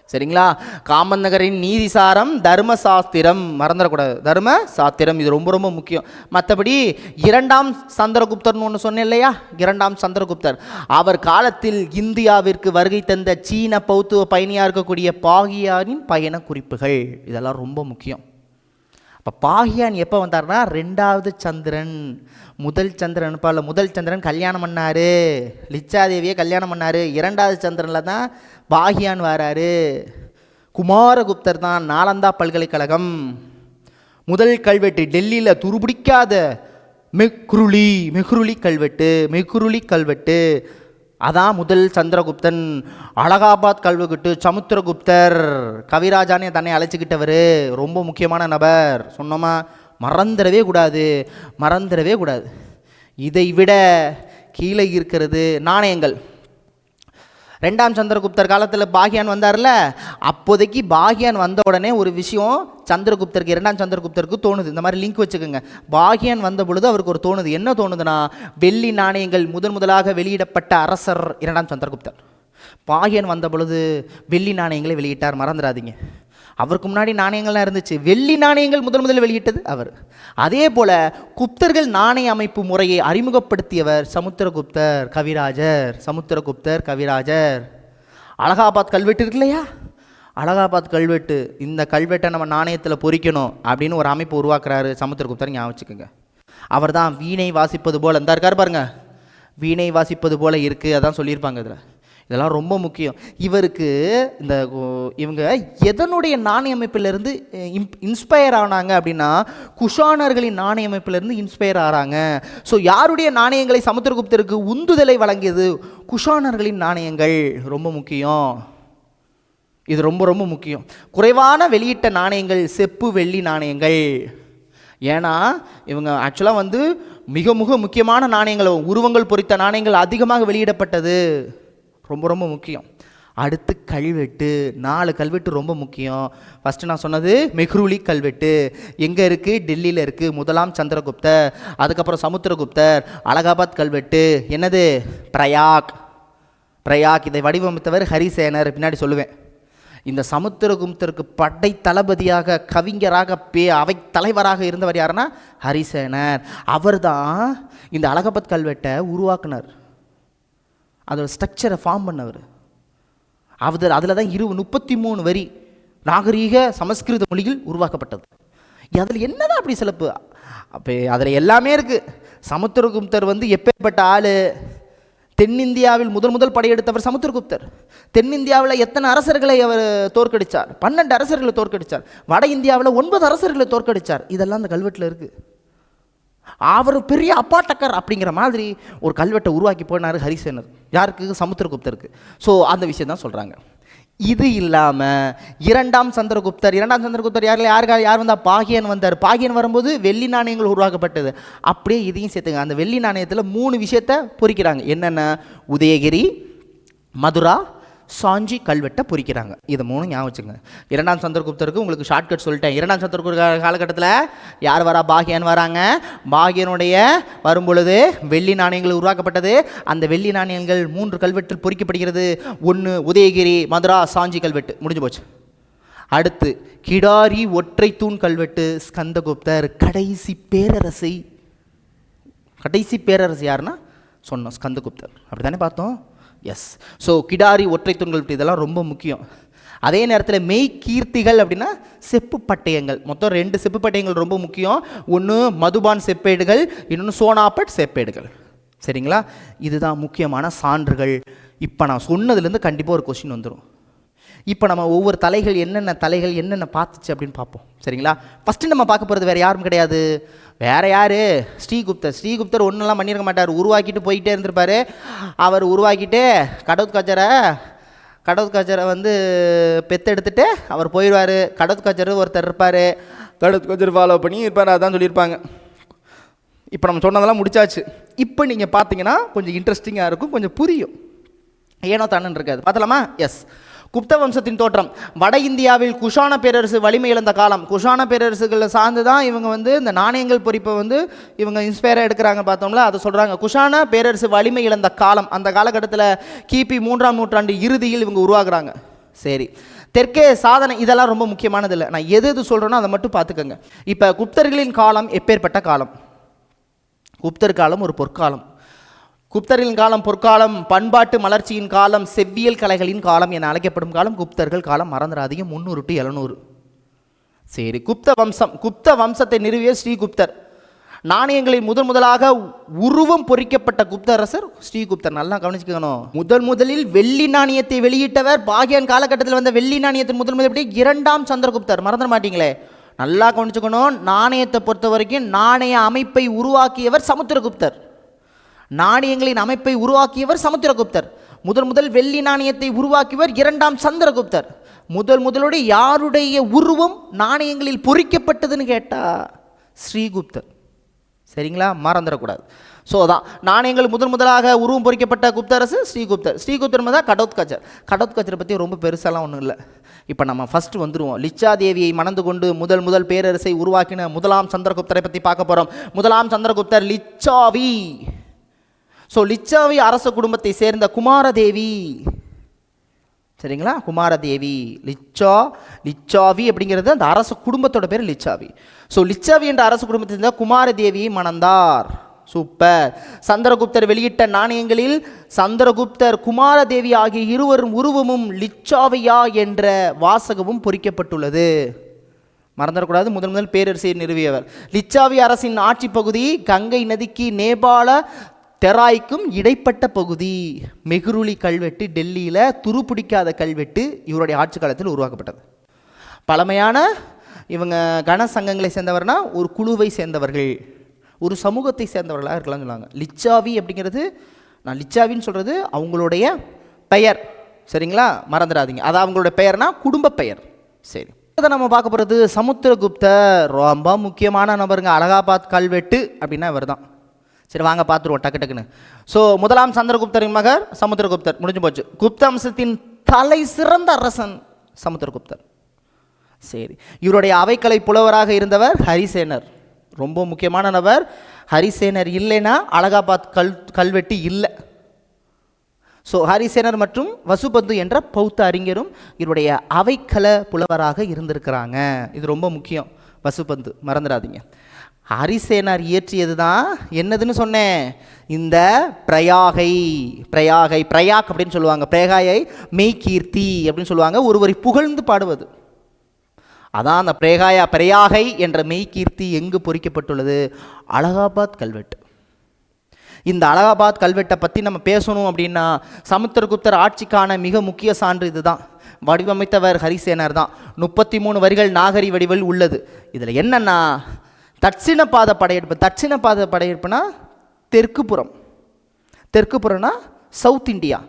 சரிங்களா? காமநகரின் நீதிசாரம், தர்மசாஸ்திரம் மறந்துடக்கூடாது. தர்மசாஸ்திரம் இது ரொம்ப ரொம்ப முக்கியம். மற்றபடி 2ஆம் சந்திரகுப்தர்னு ஒன்று சொன்னேன் இல்லையா? 2ஆம் சந்திரகுப்தர் அவர் காலத்தில் இந்தியாவிற்கு வருகை தந்த சீன பௌத்துவ பயணியாக இருக்கக்கூடிய பாகியானின் பயண குறிப்புகள் இதெல்லாம் ரொம்ப முக்கியம். அப்போ பாகியான் எப்போ வந்தார்னா 2வது சந்திரன். முதல் சந்திரன் கல்யாணம் பண்ணார், லிச்சாதேவியை கல்யாணம் பண்ணார். 2வது சந்திரனில் தான் பாகியான் வராரு. குமாரகுப்தர் தான் நாலந்தா பல்கலைக்கழகம். முதல் கல்வெட்டு டெல்லியில் துருபிடிக்காத மெஹ்ருலி கல்வெட்டு. அதான் முதல் சந்திரகுப்தன். அலகாபாத் கல்வெட்டு சமுத்திரகுப்தர் கவிராஜானே தன்னை அழைச்சிக்கிட்டவர், ரொம்ப முக்கியமான நபர். சொன்னோமா, மறந்துடவே கூடாது, மறந்துடவே கூடாது. இதை விட கீழே இருக்கிறது நாணயங்கள். ரெண்டாம் சந்திரகுப்தர் காலத்தில் பாகியான் வந்தார்ல, அப்போதைக்கு பாகியான் வந்த உடனே ஒரு விஷயம் சந்திரகுப்தருக்கு, இரண்டாம் சந்திரகுப்தருக்கு தோணுது. இந்த மாதிரி லிங்க் வச்சுக்கோங்க. பாகியான் வந்த பொழுது அவருக்கு ஒரு தோணுது. என்ன தோணுதுன்னா, வெள்ளி நாணயங்கள் முதலாக வெளியிடப்பட்ட அரசர் இரண்டாம் சந்திரகுப்தர். பாகியான் வந்த பொழுது வெள்ளி நாணயங்களை வெளியிட்டார், மறந்துடாதீங்க. அவருக்கு முன்னாடி நாணயங்கள்லாம் இருந்துச்சு, வெள்ளி நாணயங்கள் முதலில் வெளியிட்டது அவர். அதே போல் குப்தர்கள் நாணய அமைப்பு முறையை அறிமுகப்படுத்தியவர் சமுத்திரகுப்தர் கவிராஜர். சமுத்திரகுப்தர் கவிராஜர். அலகாபாத் கல்வெட்டு இருக்கு இல்லையா, அலகாபாத் கல்வெட்டு, இந்த கல்வெட்டை நம்ம நாணயத்தில் பொறிக்கணும் அப்படின்னு ஒரு அமைப்பு உருவாக்குறாரு சமுத்திரகுப்தர். ஞாபகம் வச்சுக்கோங்க. அவர் தான் வீணை வாசிப்பது போல், இந்த இருக்கார் பாருங்க, வீணை வாசிப்பது போல் இருக்குது, அதான் சொல்லியிருப்பாங்க இதில். இதெல்லாம் ரொம்ப முக்கியம். இவங்க எதனுடைய நாணய அமைப்பிலிருந்து இன்ஸ்பயர் ஆனாங்க அப்படின்னா, குஷானர்களின் நாணய அமைப்பிலிருந்து இன்ஸ்பயர் ஆகிறாங்க. ஸோ யாருடைய நாணயங்களை சமுத்திரகுப்தருக்கு உந்துதலை வழங்கியது? குஷானர்களின் நாணயங்கள். ரொம்ப முக்கியம், இது ரொம்ப ரொம்ப முக்கியம். குறைவான வெளியிட்ட நாணயங்கள் செப்பு வெள்ளி நாணயங்கள். ஏன்னா இவங்க ஆக்சுவலாக மிக மிக முக்கியமான நாணயங்கள், உருவங்கள் பொறித்த நாணயங்கள் அதிகமாக வெளியிடப்பட்டது. ரொம்ப ரொம்ப முக்கியம். அடுத்து கல்வெட்டு. 4 கல்வெட்டு ரொம்ப முக்கியம். ஃபஸ்ட்டு நான் சொன்னது மெஹ்ரூலி கல்வெட்டு. எங்கே இருக்குது? டெல்லியில் இருக்குது. முதலாம் சந்திரகுப்தர், அதுக்கப்புறம் சமுத்திரகுப்தர். அலகாபாத் கல்வெட்டு என்னது? பிரயாக். இதை வடிவமைத்தவர் ஹரிசேனர், பின்னாடி சொல்லுவேன். இந்த சமுத்திரகுப்தருக்கு படை தளபதியாக, கவிஞராக, அவை தலைவராக இருந்தவர் யாருன்னா ஹரிசேனர். அவர் தான் இந்த அலகாபாத் கல்வெட்டை உருவாக்குனார், அதோட ஸ்ட்ரக்சரை ஃபார்ம் பண்ணவர். அதில் தான் 33 வரி நாகரீக சமஸ்கிருத மொழியில் உருவாக்கப்பட்டது. அதில் என்னதான் அப்படி சிறப்பு? அப்போ அதில் எல்லாமே இருக்குது. சமுத்திரகுப்தர் எப்பேற்பட்ட ஆள்? தென்னிந்தியாவில் முதல் படையெடுத்தவர் சமுத்திரகுப்தர். தென்னிந்தியாவில் எத்தனை அரசர்களை அவர் தோற்கடித்தார்? 12 அரசர்களை தோற்கடித்தார். வட இந்தியாவில் 9 அரசர்களை தோற்கடித்தார். இதெல்லாம் அந்த கல்வெட்டில் இருக்குது. அவர் பெரிய அப்பாட்டக்கர் அப்படிங்கிற மாதிரி ஒரு கல்வெட்டை உருவாக்கி போனார் ஹரிசேனர். யாருக்கு? சமுத்திரகுப்தருக்கு. ஸோ அந்த விஷயம் தான் சொல்கிறாங்க. இது இல்லாமல் இரண்டாம் சந்திரகுப்தர் யார் வந்தால் பாகியன் வந்தார். பாகியன் வரும்போது வெள்ளி நாணயங்கள் உருவாக்கப்பட்டது. அப்படியே இதையும் சேர்த்துங்க. அந்த வெள்ளி நாணயத்தில் 3 விஷயத்தை பொறிக்கிறாங்க. என்னென்ன? உதயகிரி, மதுரா, சாஞ்சி கல்வெட்டை பொறிக்கிறாங்க. இதை 3 ஞாபகம் வச்சுங்க. இரண்டாம் சந்திரகுப்தருக்கு உங்களுக்கு ஷார்ட்கட் சொல்லிட்டேன். இரண்டாம் சந்திரகுப்தர் காலகட்டத்தில் யார் வரா? பாகியன் வராங்க. பாகியனுடைய வரும்பொழுது வெள்ளி நாணயங்கள் உருவாக்கப்பட்டது. அந்த வெள்ளி நாணயங்கள் 3 கல்வெட்டில் பொறிக்கப்படுகிறது. 1 உதயகிரி, மதுரா, சாஞ்சி கல்வெட்டு, முடிஞ்சு போச்சு. அடுத்து கிடாரி ஒற்றை தூண் கல்வெட்டு ஸ்கந்தகுப்தர். கடைசி பேரரசு யாருன்னா சொன்னோம், ஸ்கந்தகுப்தர். அப்படி தானே பார்த்தோம்? எஸ். ஸோ கிடாரி ஒற்றை தூண்கள், இதெல்லாம் ரொம்ப முக்கியம். அதே நேரத்தில் மெய் கீர்த்திகள் அப்படின்னா செப்பு பட்டயங்கள். மொத்தம் 2 செப்பு பட்டயங்கள் ரொம்ப முக்கியம். ஒன்று மதுபான் செப்பேடுகள், இன்னொன்று சோனாபட் செப்பேடுகள். சரிங்களா? இதுதான் முக்கியமான சான்றுகள். இப்போ நான் சொன்னதுலேருந்து கண்டிப்பாக ஒரு கொஸ்டின் வந்துடும். இப்போ நம்ம ஒவ்வொரு தலைகள் என்னென்ன பார்த்துச்சு அப்படின்னு பார்ப்போம். சரிங்களா? ஃபஸ்ட்டு நம்ம பார்க்க போகிறது வேறு யாரும் கிடையாது. வேறு யார்? ஸ்ரீகுப்தர் ஒன்றெல்லாம் பண்ணியிருக்க மாட்டார். உருவாக்கிட்டு போயிட்டே இருந்திருப்பார். அவர் உருவாக்கிட்டு கடவுத்கஜரை பெத்தெடுத்துட்டு அவர் போயிடுவார். கடவுத்கஜர் ஒருத்தர் இருப்பார், கடவுத்கஜர் ஃபாலோ பண்ணி இருப்பார். அதான் சொல்லியிருப்பாங்க. இப்போ நம்ம சொன்னதெல்லாம் முடிச்சாச்சு. இப்போ நீங்கள் பார்த்தீங்கன்னா கொஞ்சம் இன்ட்ரெஸ்டிங்காக இருக்கும், கொஞ்சம் புரியும். ஏனோ தானே இருக்காது. பார்த்தலாமா? எஸ். குப்த வம்சத்தின் தோற்றம். வட இந்தியாவில் குஷான பேரரசு வலிமை இழந்த காலம். குஷான பேரரசுகளை சார்ந்து தான் இவங்க இந்த நாணயங்கள் பொறிப்பை இவங்க இன்ஸ்பயராக எடுக்கிறாங்க. பார்த்தோம்ல, அதை சொல்கிறாங்க. குஷான பேரரசு வலிமை இழந்த காலம். அந்த காலகட்டத்தில் கிபி 3ஆம் நூற்றாண்டு இறுதியில் இவங்க உருவாக்குறாங்க. சரி, தெற்கே சாதனை. இதெல்லாம் ரொம்ப முக்கியமானது இல்லை. நான் எது சொல்கிறேனோ அதை மட்டும் பார்த்துக்கோங்க. இப்போ குப்தர்களின் காலம் எப்பேற்பட்ட காலம்? குப்தர் காலம் ஒரு பொற்காலம். குப்தர்களின் காலம் பொற்காலம், பண்பாட்டு மலர்ச்சியின் காலம், செவ்வியல் கலைகளின் காலம் என அழைக்கப்படும் காலம் குப்தர்கள் காலம். மறந்துடாதீங்க, 300 to 700. சரி, குப்த வம்சத்தை நிறுவிய ஸ்ரீகுப்தர். நாணயங்களில் முதலாக உருவம் பொறிக்கப்பட்ட குப்த அரசர் ஸ்ரீகுப்தர். நல்லா கவனிச்சுக்கணும். முதலில் வெள்ளி நாணயத்தை வெளியிட்டவர். பாகியன் காலகட்டத்தில் வந்த வெள்ளி நாணயத்தின் முதல் இரண்டாம் சந்திரகுப்தர். மறந்துட மாட்டீங்களே, நல்லா கவனிச்சுக்கணும். நாணயத்தை பொறுத்த வரைக்கும் நாணய அமைப்பை உருவாக்கியவர் சமுத்திரகுப்தர். நாணயங்களின் அமைப்பை உருவாக்கியவர் சமுத்திரகுப்தர். முதல் வெள்ளி நாணயத்தை உருவாக்கியவர் 2ஆம் சந்திரகுப்தர். முதலுடைய யாருடைய உருவம் நாணயங்களில் பொறிக்கப்பட்டதுன்னு கேட்டா ஸ்ரீகுப்தர். சரிங்களா, மறந்துடக்கூடாது. ஸோ அதான் நாணயங்கள் முதலாக உருவம் பொறிக்கப்பட்ட குப்தரசு ஸ்ரீகுப்தர். ஸ்ரீகுப்தர் தான் கடோத்கச்சர். கடோத்கச்சரை பற்றி ரொம்ப பெருசாலாம் ஒன்றும் இல்லை. இப்போ நம்ம ஃபஸ்ட்டு வந்துடுவோம். லிச்சா தேவியை மணந்து கொண்டு முதல் பேரரசை உருவாக்கின 1ஆம் சந்திரகுப்தரை பற்றி பார்க்க போகிறோம். 1ஆம் சந்திரகுப்தர் லிச்சாவி. ஸோ லிச்சாவி அரச குடும்பத்தை சேர்ந்த குமாரதேவி. சரிங்களா, குமாரதேவி. லிச்சாவி அப்படிங்கிறது அந்த அரச குடும்பத்தோட பேர் லிச்சாவி. ஸோ லிச்சாவி என்ற அரச குடும்பத்தை சேர்ந்த குமாரதேவியை மணந்தார். சூப்பர். சந்திரகுப்தர் வெளியிட்ட நாணயங்களில் சந்திரகுப்தர் குமாரதேவி ஆகிய இருவரும் உருவமும் லிச்சாவியா என்ற வாசகமும் பொறிக்கப்பட்டுள்ளது. மறந்துடக்கூடாது. முதல் பேரரசை நிறுவியவர். லிச்சாவி அரசின் ஆட்சி பகுதி கங்கை நதிக்கு நேபாள தெராய்க்கும் இடைப்பட்ட பகுதி. மெஹ்ருலி கல்வெட்டு டெல்லியில் துருப்பிடிக்காத கல்வெட்டு இவருடைய ஆட்சி காலத்தில் உருவாக்கப்பட்டது. பழமையான இவங்க கன சங்கங்களை சேர்ந்தவர்னா ஒரு குழுவை சேர்ந்தவர்கள், ஒரு சமூகத்தை சேர்ந்தவர்களாக இருக்கலாம்னு சொல்லுவாங்க. லிச்சாவி அப்படிங்கிறது, நான் லிச்சாவின்னு சொல்கிறது அவங்களுடைய பெயர். சரிங்களா, மறந்துடாதீங்க. அது அவங்களுடைய பெயர்னா குடும்ப பெயர். சரி, அதை நம்ம பார்க்க போகிறது சமுத்திரகுப்தர். ரொம்ப முக்கியமான நபருங்க. அலகாபாத் கல்வெட்டு அப்படின்னா இவர் தான். சரி, வாங்க பார்த்துருவோம் டக்குன்னு. ஸோ 1ஆம் சந்திரகுப்தரின் மகர் சமுத்திரகுப்தர். முடிஞ்சு போச்சு. குப்த வம்சத்தின் தலை சிறந்த அரசன் சமுத்திரகுப்தர். சரி, இவருடைய அவைக்கலை புலவராக இருந்தவர் ஹரிசேனர். ரொம்ப முக்கியமான நபர். ஹரிசேனர் இல்லைன்னா அலகாபாத் கல்வெட்டு இல்லை. ஸோ ஹரிசேனர் மற்றும் வசுபந்து என்ற பௌத்த அறிஞரும் இவருடைய அவைக்கல புலவராக இருந்திருக்கிறாங்க. இது ரொம்ப முக்கியம். வசுபந்து மறந்துடாதீங்க. ஹரிசேனர் இயற்றியது தான் என்னதுன்னு சொன்னேன், இந்த பிரயாக் அப்படின்னு சொல்லுவாங்க. பிரயாகை மெய்கீர்த்தி அப்படின்னு சொல்லுவாங்க. ஒருவரை புகழ்ந்து பாடுவது. அதான் அந்த பிரயாகை என்ற மெய்கீர்த்தி எங்கு பொறிக்கப்பட்டுள்ளது? அலகாபாத் கல்வெட்டு. இந்த அலகாபாத் கல்வெட்டை பற்றி நம்ம பேசணும் அப்படின்னா சமுத்திரகுப்தர் ஆட்சிக்கான மிக முக்கிய சான்று இதுதான். வடிவமைத்தவர் ஹரிசேனர் தான். 33 வரிகள் நாகரி வடிவில் உள்ளது. இதில் என்னன்னா தட்சிண பாத படையெடுப்புனா தெற்கு புறம்னா சவுத் இந்தியா.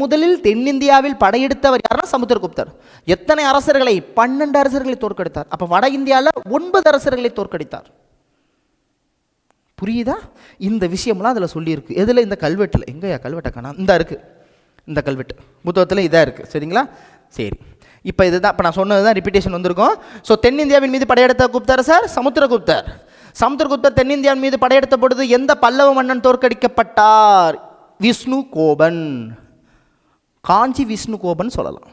முதலில் தென்னிந்தியாவில் படையெடுத்தவர் யாருன்னா சமுத்திரகுப்தர். எத்தனை அரசர்களை? 12 அரசர்களை தோற்கடித்தார். அப்போ வட இந்தியாவில் 9 அரசர்களை தோற்கடித்தார். புரியுதா? இந்த விஷயம்லாம் அதில் சொல்லியிருக்கு. எதில்? இந்த கல்வெட்டில். எங்கேயா கல்வெட்டை காணோம்? இந்த இருக்குது, இந்த கல்வெட்டு புத்தகத்தில் இதாக இருக்குது. சரிங்களா, சரி. இப்போ இதுதான் இப்போ நான் சொன்னது தான் ரிப்பீட்டேஷன் வந்திருக்கும். ஸோ தென்னிந்தியாவின் மீது படையெடுத்த குப்தரசர் சமுத்திரகுப்தர். சமுத்திரகுப்தர் தென்னிந்தியாவின் மீது படையெடுத்த பொழுது எந்த பல்லவ மன்னன் தோற்கடிக்கப்பட்டார்? விஷ்ணு கோபன். காஞ்சி விஷ்ணு கோபன் சொல்லலாம்.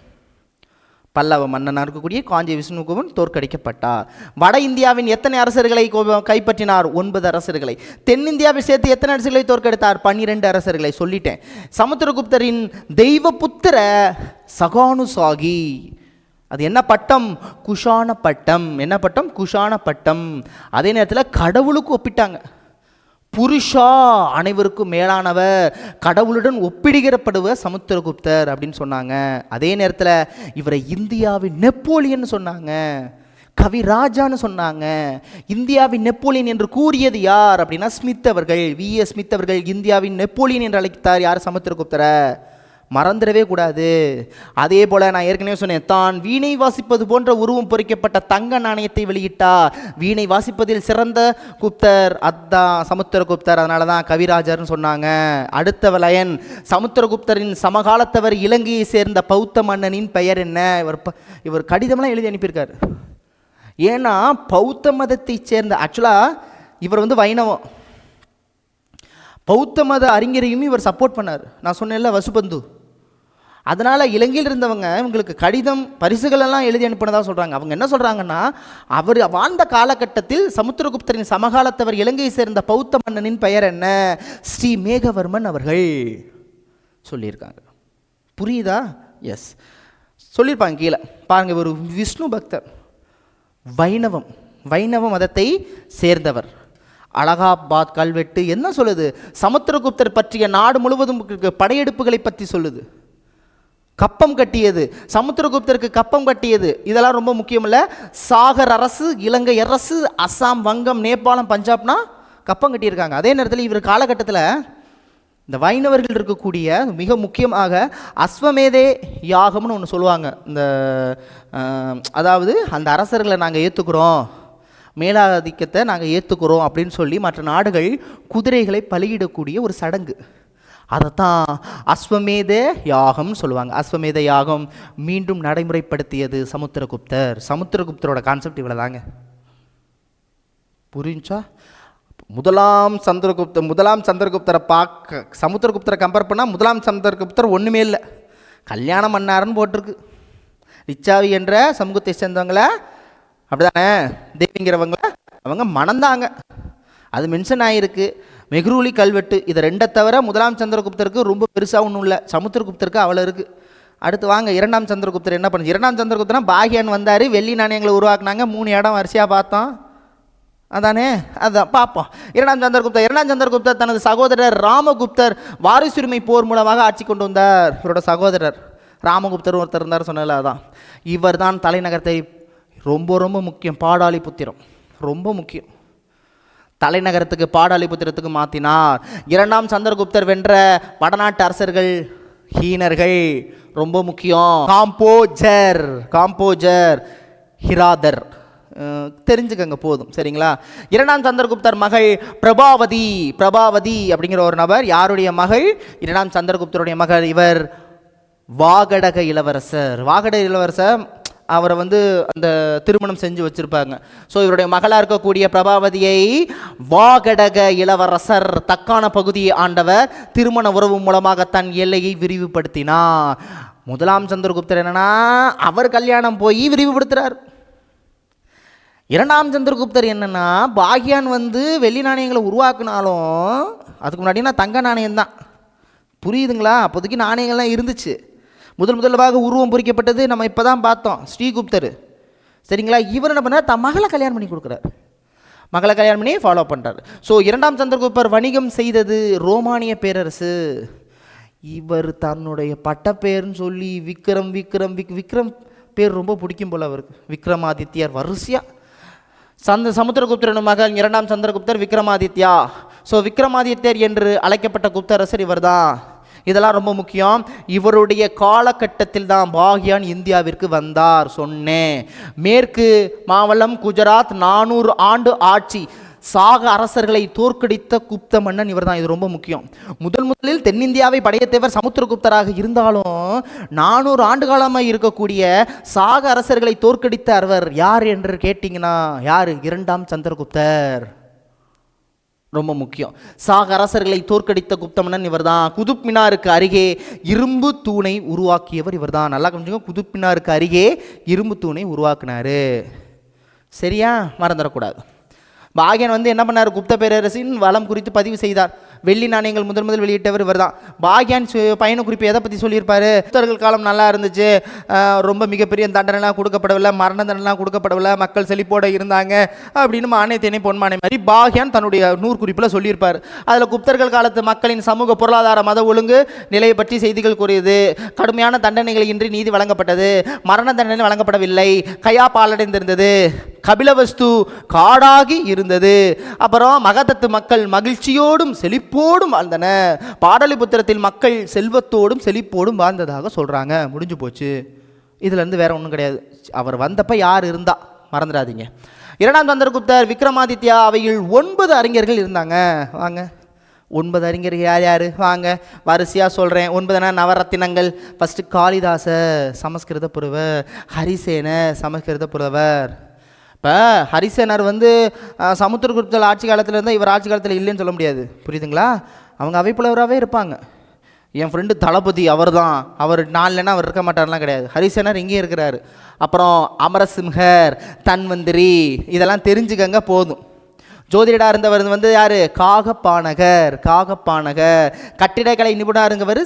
பல்லவ மன்னனாக இருக்கக்கூடிய காஞ்சி விஷ்ணு கோபன் தோற்கடிக்கப்பட்டார். வட இந்தியாவின் எத்தனை அரசர்களை கைப்பற்றினார்? 9 அரசர்களை. தென்னிந்தியாவை சேர்த்து எத்தனை அரசர்களை தோற்கடித்தார்? 12 அரசர்களை சொல்லிட்டேன். சமுத்திரகுப்தரின் தெய்வ புத்திர சகானுசாகி. அது என்ன பட்டம்? குஷான பட்டம். என்ன பட்டம்? குஷான பட்டம். அதே நேரத்தில் கடவுளுக்கு ஒப்பிட்டாங்க. புருஷா, அனைவருக்கும் மேலானவர், கடவுளுடன் ஒப்பிடுகிறப்படுவர் சமுத்திரகுப்தர் அப்படின்னு சொன்னாங்க. அதே நேரத்தில் இவரை இந்தியாவின் நெப்போலியன் சொன்னாங்க, கவிராஜான்னு சொன்னாங்க. இந்தியாவின் நெப்போலியன் என்று கூறியது யார் அப்படின்னா ஸ்மித் அவர்கள். V.S. ஸ்மித் அவர்கள் இந்தியாவின் நெப்போலியன் என்று அழைத்தார். யார்? சமுத்திரகுப்தரை. மறந்துடவே கூடாது. அதே போல் நான் ஏற்கனவே சொன்னேன், தான் வீணை வாசிப்பது போன்ற உருவம் பொறிக்கப்பட்ட தங்க நாணயத்தை வெளியிட்டார். வீணை வாசிப்பதில் சிறந்த குப்தர் அதான் சமுத்திரகுப்தர். அதனால தான் கவிராஜர்னு சொன்னாங்க. அடுத்த வலயன் சமுத்திரகுப்தரின் சமகாலத்தவர் இலங்கையை சேர்ந்த பௌத்த மன்னனின் பெயர் என்ன? இவர் கடிதம்லாம் எழுதி அனுப்பியிருக்காரு. ஏன்னா பௌத்த மதத்தை சேர்ந்த, ஆக்சுவலாக இவர் வைணவம், பௌத்த மத அறிஞரையும் இவர் சப்போர்ட் பண்ணார். நான் சொன்னேன்ல வசுபந்து. அதனால் இலங்கையில் இருந்தவங்க இவங்களுக்கு கடிதம் பரிசுகள் எல்லாம் எழுதி அனுப்பினதாக சொல்கிறாங்க. அவங்க என்ன சொல்கிறாங்கன்னா, அவர் வாழ்ந்த காலகட்டத்தில் சமுத்திரகுப்தரின் சமகாலத்தவர் இலங்கையை சேர்ந்த பௌத்த மன்னனின் பெயர் என்ன? ஸ்ரீ மேகவர்மன் அவர்கள் சொல்லியிருக்காங்க. புரியுதா? எஸ், சொல்லியிருப்பாங்க. கீழே பாருங்கள், ஒரு விஷ்ணு பக்தர், வைணவ மதத்தை சேர்ந்தவர். அலகாபாத் கல்வெட்டு என்ன சொல்லுது? சமுத்திரகுப்தர் பற்றிய நாடு முழுவதும் படையெடுப்புகளை பற்றி சொல்லுது. கப்பம் கட்டியது, சமுத்திரகுப்தருக்கு கப்பம் கட்டியது, இதெல்லாம் ரொம்ப முக்கியம் இல்லை. சாகர் அரசு, இலங்கை அரசு, அஸ்ஸாம், வங்கம், நேபாளம், பஞ்சாப்னா கப்பம் கட்டியிருக்காங்க. அதே நேரத்தில் இவர் காலகட்டத்தில் இந்த வைணவர்கள் இருக்கக்கூடிய மிக முக்கியமாக அஸ்வமேதே யாகம்னு ஒன்று சொல்லுவாங்க. இந்த அதாவது அந்த அரசர்களை நாங்கள் ஏற்றுக்கிறோம், மேலாதிக்கத்தை நாங்கள் ஏற்றுக்கிறோம் அப்படின்னு சொல்லி மற்ற நாடுகள் குதிரைகளை பலியிடக்கூடிய ஒரு சடங்கு. அதைத்தான் அஸ்வமேத யாகம்னு சொல்லுவாங்க. அஸ்வமேத யாகம் மீண்டும் நடைமுறைப்படுத்தியது சமுத்திரகுப்தர். சமுத்திரகுப்தரோட கான்செப்ட் இவ்வளோ தாங்க. புரிஞ்சா? முதலாம் சந்திரகுப்தரை சமுத்திரகுப்தரை கம்பேர் பண்ணால் முதலாம் சந்திரகுப்தர் ஒன்றுமே இல்லை, கல்யாணம் பண்ணாருன்னு போட்டிருக்கு. ரிச்சாவி என்ற சமூகத்தை சேர்ந்தவங்கள அப்படிதானே, தேவிங்கிறவங்கள அவங்க மணந்தாங்க, அது மென்ஷன் ஆகிருக்கு. மெஹ்ரூலி கல்வெட்டு இதை ரெண்டை தவிர முதலாம் சந்திரகுப்தருக்கு ரொம்ப பெருசாக ஒன்றும் இல்லை, சமுத்திரகுப்தருக்கு அவ்வளோ இருக்குது. அடுத்து வாங்க, இரண்டாம் சந்திரகுப்தர் என்ன பண்ணுச்சு? இரண்டாம் சந்திரகுப்தர்னா பாகியான் வந்தார், வெள்ளி நாணயங்களை உருவாக்குனாங்க, 3 இடம் வரிசையாக பார்த்தோம், அதானே, அதுதான் பார்ப்போம். இரண்டாம் சந்திரகுப்தர் தனது சகோதரர் ராமகுப்தர் வாரிசுரிமை போர் மூலமாக ஆட்சி கொண்டு வந்தார். இவரோட சகோதரர் ராமகுப்தர் ஒருத்தர் இருந்தார் சொன்னல, அதான். இவர் தான் தலைநகரத்தை ரொம்ப ரொம்ப முக்கியம், பாடாலிபுத்திரம் ரொம்ப முக்கியம், தலைநகரத்துக்கு பாடாலிபுத்திரத்துக்கு மாற்றினார். இரண்டாம் சந்திரகுப்தர் வென்ற வடநாட்டு அரசர்கள் ஹீனர்கள் ரொம்ப முக்கியம். காம்போஜர் ஹிராதர் தெரிஞ்சுக்கங்க போதும், சரிங்களா? இரண்டாம் சந்திரகுப்தர் மகள் பிரபாவதி அப்படிங்கிற ஒரு நபர். யாருடைய மகள்? இரண்டாம் சந்திரகுப்தருடைய மகள். இவர் வாகடக இளவரசர். அவரை அந்த திருமணம் செஞ்சு வச்சிருப்பாங்க. ஸோ இவருடைய மகளாக இருக்கக்கூடிய பிரபாவதியை வாகடக இளவரசர் தக்கான பகுதியை ஆண்டவர் திருமண உறவு மூலமாக தன் எல்லையை விரிவுபடுத்தினார். முதலாம் சந்திரகுப்தர் என்னன்னா அவர் கல்யாணம் போய் விரிவுபடுத்துறார். இரண்டாம் சந்திரகுப்தர் என்னன்னா பாகியான் வெள்ளி நாணயங்களை உருவாக்குனாலும் அதுக்கு முன்னாடினா தங்க நாணயம் தான், புரியுதுங்களா? அப்போதைக்கு நாணயங்கள்லாம் இருந்துச்சு. முதலாக உருவம் பொறிக்கப்பட்டது நம்ம இப்போ தான் பார்த்தோம், ஸ்ரீகுப்தர், சரிங்களா? இவர் என்ன பண்ணார்? தன் மகளை கல்யாணம் பண்ணி கொடுக்குறார், மகளை கல்யாணம் பண்ணி ஃபாலோ பண்ணுறாரு. ஸோ இரண்டாம் சந்திரகுப்தர் வணிகம் செய்தது ரோமானிய பேரரசு. இவர் தன்னுடைய பட்டப்பேர்னு சொல்லி விக்ரம் பேர் ரொம்ப பிடிக்கும் போல் அவருக்கு, விக்ரமாதித்யர் வரிசையாக. சமுத்திரகுப்தரின் மகன் இரண்டாம் சந்திரகுப்தர் விக்ரமாதித்யா. ஸோ விக்ரமாதித்யர் என்று அழைக்கப்பட்ட குப்தரசர் இவர் தான். இதெல்லாம் ரொம்ப முக்கியம். இவருடைய காலகட்டத்தில் தான் பாகியான் இந்தியாவிற்கு வந்தார். சொன்னேன், மேற்கு மாவட்டம் குஜராத் 400 ஆண்டு ஆட்சி, சாக அரசர்களை தோற்கடித்த குப்த மன்னன் இவர் தான். இது ரொம்ப முக்கியம். முதலில் தென்னிந்தியாவை படையத்தேவர் சமுத்திரகுப்தராக இருந்தாலும் 400 ஆண்டு காலமாக இருக்கக்கூடிய சாக அரசர்களை தோற்கடித்த அவர் யார் என்று கேட்டிங்கன்னா யார்? இரண்டாம் சந்திரகுப்தர். ரொம்ப முக்கியம். சாக அரசர்களை தோற்கடித்த குப்த மன்னன் இவர் தான். குதுப் மினாருக்கு அருகே இரும்பு தூணை உருவாக்கியவர் இவர் தான். நல்லா கொஞ்சம், குதுப் மினாருக்கு அருகே இரும்பு தூணை உருவாக்குனாரு, சரியா? மறந்துடக்கூடாது. பாகியான் என்ன பண்ணார்? குப்த பேரரசின் வளம் குறித்து பதிவு செய்தார். வெள்ளி நாணயங்கள் முதல் வெளியிட்டவர் இவர் தான். பாகியான் பயண குறிப்பு எதை பற்றி சொல்லியிருப்பார்? குப்தர்கள் காலம் நல்லா இருந்துச்சு, ரொம்ப மிகப்பெரிய தண்டனைலாம் கொடுக்கப்படவில்லை, மரண தண்டனைலாம் கொடுக்கப்படவில்லை, மக்கள் செழிப்போடு இருந்தாங்க அப்படின்னு மானே தேனே பொன்மானை மாதிரி பாகியான் தன்னுடைய 100 குறிப்பில் சொல்லியிருப்பார். அதில் குப்தர்கள் காலத்து மக்களின் சமூக பொருளாதார மத ஒழுங்கு நிலையை பற்றி செய்திகள் கூறியது. கடுமையான தண்டனைகள் இன்றி நீதி வழங்கப்பட்டது, மரண தண்டனை வழங்கப்படவில்லை, கையா பாலடைந்திருந்தது, கபிலவஸ்து காடாகி இருந்தது. அப்புறம் மகதத்து மக்கள் மகிழ்ச்சியோடும் செழிப்போடும் வாழ்ந்தன. பாடலிபுத்திரத்தில் மக்கள் செல்வத்தோடும் செழிப்போடும் வாழ்ந்ததாக சொல்கிறாங்க. முடிஞ்சு போச்சு. இதுலேருந்து வேற ஒன்றும் கிடையாது. அவர் வந்தப்போ யார் இருந்தா மறந்துடாதீங்க. இரண்டாம் சந்திரகுப்தர் விக்ரமாதித்யா அவையில் 9 அறிஞர்கள் இருந்தாங்க. வாங்க, 9 அறிஞர்கள் யார் யார்? வாங்க வரிசையாக சொல்கிறேன். 9 நவரத்தினங்கள். ஃபஸ்ட்டு காளிதாச சமஸ்கிருத புலவர், ஹரிசேன சமஸ்கிருத புலவர். இப்போ ஹரிசேனர் சமுத்திரகுப்தர் ஆட்சி காலத்தில் இருந்தால் இவர் ஆட்சி காலத்தில் இல்லைன்னு சொல்ல முடியாது, புரியுதுங்களா? அவங்க அவைப்புலவராகவே இருப்பாங்க. என் ஃப்ரெண்டு தளபதி அவர் தான், அவர் 4 இல்லைன்னா அவர் இருக்க மாட்டார்லாம் கிடையாது. ஹரிசேனர் இங்கேயும் இருக்கிறாரு. அப்புறம் அமரசிம்ஹர், தன்வந்திரி, இதெல்லாம் தெரிஞ்சுக்கங்க போதும். ஜோதிடராக இருந்தவர் யார்? காகப்பானகர். கட்டிடக்கலை நிபுணராக இருந்தவர்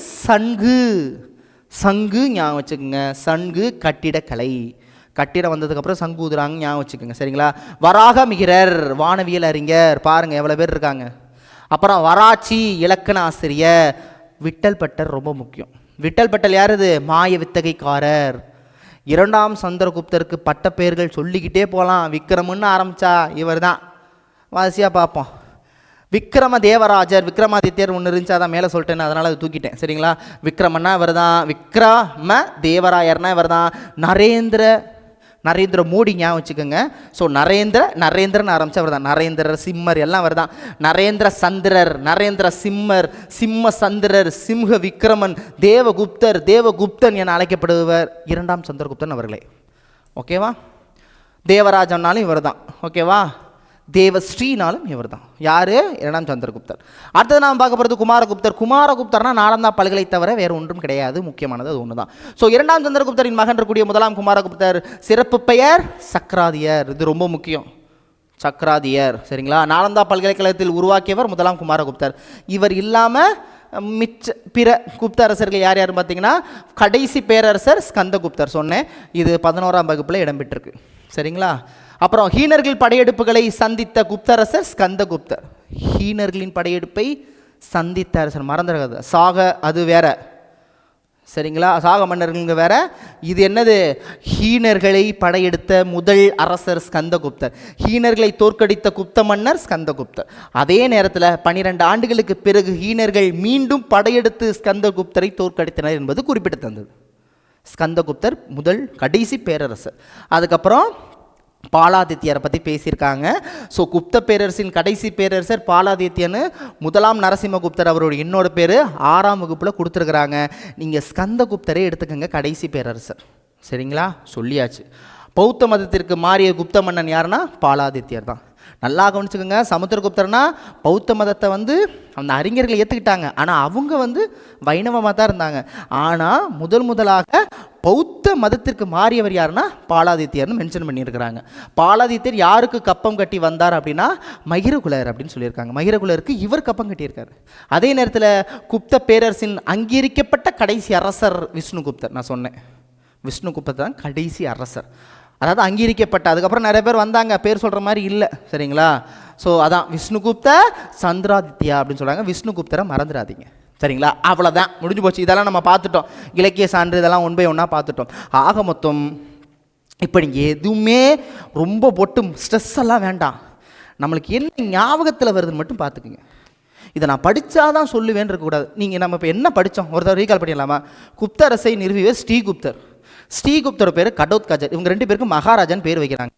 சங்கு ஞாபகம் வச்சுக்கோங்க. சங்கு கட்டிடக்கலை, கட்டிடம் வந்ததுக்கப்புறம் சங்கு ஊதுறாங்க, ஞாபகம் வச்சுக்கோங்க, சரிங்களா? வராகமிகிரர் வானவியல் அறிஞர், பாருங்கள் எவ்வளோ பேர் இருக்காங்க. அப்புறம் வராச்சி இலக்கண ஆசிரியர். விட்டல் பட்டர் ரொம்ப முக்கியம். விட்டல் பட்டல் யார்? இது மாய வித்தகைக்காரர். இரண்டாம் சந்திரகுப்தருக்கு பட்ட பெயர்கள் சொல்லிக்கிட்டே போகலாம். விக்ரமுன்னு ஆரம்பித்தா இவர் தான். வாசியாக பார்ப்போம். விக்ரம தேவராஜர், விக்ரமாதித்யர் ஒன்று இருந்துச்சு, அதான் மேலே சொல்லிட்டேன், அதனால் அதை தூக்கிட்டேன். சரிங்களா? விக்ரமன்னா இவர் தான், விக்ரம தேவராயர்னா இவர் தான். நரேந்திர மோடி ஞாபகம் வச்சுக்கோங்க. ஸோ நரேந்திரன் ஆரம்பித்தவர் தான். நரேந்திரர், சிம்மர் எல்லாம் அவர் தான். நரேந்திர சந்திரர், நரேந்திர சிம்மர், சிம்ம சந்திரர், சிம்ஹ விக்ரமன், தேவகுப்தன் என அழைக்கப்படுபவர் 2ஆம் சந்திரகுப்தன் அவர்களே. ஓகேவா? தேவராஜன்னாலும் இவர் தான். ஓகேவா? தேவஸ்ரீனாலும் இவர் தான். யார்? 2ஆம் சந்திரகுப்தர். அடுத்தது நாம் பார்க்க போகிறது குமாரகுப்தர்னா நாலந்தா பல்கலை தவிர வேறு ஒன்றும் கிடையாது. முக்கியமானது அது ஒன்று தான். ஸோ 2ஆம் சந்திரகுப்தரின் மகன் இருக்கக்கூடிய 1ஆம் குமாரகுப்தர் சிறப்பு பெயர் சக்ராதியர். இது ரொம்ப முக்கியம். சக்ராதியர். சரிங்களா? நாலந்தா பல்கலைக்கழகத்தில் உருவாக்கியவர் 1ஆம் குமாரகுப்தர். இவர் இல்லாமல் பிற குப்த அரசர்கள் யார் யாருன்னு பார்த்தீங்கன்னா, கடைசி பேரரசர் ஸ்கந்தகுப்தர் சொன்னேன். இது 11ஆம் வகுப்பில் இடம்பெற்றிருக்கு. சரிங்களா? அப்புறம் ஹீனர்கள் படையெடுப்புகளை சந்தித்த குப்தரசர் ஸ்கந்தகுப்தர். ஹீனர்களின் படையெடுப்பை சந்தித்த அரசர் மறந்துடாது. அது வேற. சரிங்களா? சாக மன்னர்கள் வேற. இது என்னது? ஹீனர்களை படையெடுத்த முதல் அரசர் ஸ்கந்தகுப்தர். ஹீனர்களை தோற்கடித்த குப்த மன்னர் ஸ்கந்தகுப்தர். அதே நேரத்தில் 12 ஆண்டுகளுக்கு பிறகு ஹீனர்கள் மீண்டும் படையெடுத்து ஸ்கந்தகுப்தரை தோற்கடித்தனர் என்பது குறிப்பிடத்தந்தது. ஸ்கந்தகுப்தர் கடைசி பேரரசர். அதுக்கப்புறம் பாலாதித்யரை பற்றி பேசியிருக்காங்க. ஸோ குப்த பேரரசின் கடைசி பேரரசர் பாலாதித்யன்னு 1ஆம் நரசிம்மகுப்தர் அவரோட இன்னொரு பேர் 6ஆம் வகுப்பில் கொடுத்துருக்குறாங்க. நீங்கள் ஸ்கந்தகுப்தரே எடுத்துக்கோங்க, கடைசி பேரரசர். சரிங்களா? சொல்லியாச்சு. பௌத்த மதத்திற்கு மாறிய குப்த மன்னன் யாருன்னா பாலாதித்யர் தான். நல்லா கவனிச்சுக்கோங்க. சமுத்திரகுப்தர்னா பௌத்த மதத்தை அந்த அறிஞர்கள் ஏற்றுக்கிட்டாங்க. ஆனால் அவங்க வைணவமாக தான் இருந்தாங்க. ஆனால் முதலாக பௌத்த மதத்திற்கு மாறியவர் யாருன்னா பாலாதித்யர்னு மென்ஷன் பண்ணியிருக்கிறாங்க. பாலாதித்யர் யாருக்கு கப்பம் கட்டி வந்தார் அப்படின்னா மகிரகுலர் அப்படின்னு சொல்லியிருக்காங்க. மகிரகுலருக்கு இவர் கப்பம் கட்டியிருக்காரு. அதே நேரத்தில் குப்த பேரரசின் அங்கீகரிக்கப்பட்ட கடைசி அரசர் விஷ்ணுகுப்தர். நான் சொன்னேன், விஷ்ணுகுப்தர் தான் கடைசி அரசர். அதாவது அங்கீகரிக்கப்பட்ட. அதுக்கப்புறம் நிறைய பேர் வந்தாங்க, பேர் சொல்கிற மாதிரி இல்லை. சரிங்களா? ஸோ அதான் விஷ்ணுகுப்த சந்திராதித்யா அப்படின்னு சொல்கிறாங்க. விஷ்ணுகுப்தரை மறந்துடாதீங்க. சரிங்களா? அவ்வளோதான், முடிஞ்சு போச்சு. இதெல்லாம் நம்ம பார்த்துட்டோம். இலக்கிய சான்று இதெல்லாம் 1 by 1 பார்த்துட்டோம். ஆக மொத்தம் இப்போ நீங்கள் எதுவுமே ரொம்ப போட்டு ஸ்ட்ரெஸ் எல்லாம் வேண்டாம். நம்மளுக்கு என்ன ஞாபகத்தில் வருதுன்னு மட்டும் பார்த்துக்குங்க. இதை நான் படித்தாதான் சொல்லுவேன்னு இருக்கக்கூடாது. நீங்கள் நம்ம இப்போ என்ன படித்தோம் ஒரு தடவை ரீகால் பண்ணிடலாமா? குப்தரசை நிறுவியவர் ஸ்ரீகுப்தர் பேர் கடோத்கஜர். இவங்க 2 பேருக்கும் மகாராஜான்னு பேர் வைக்கிறாங்க.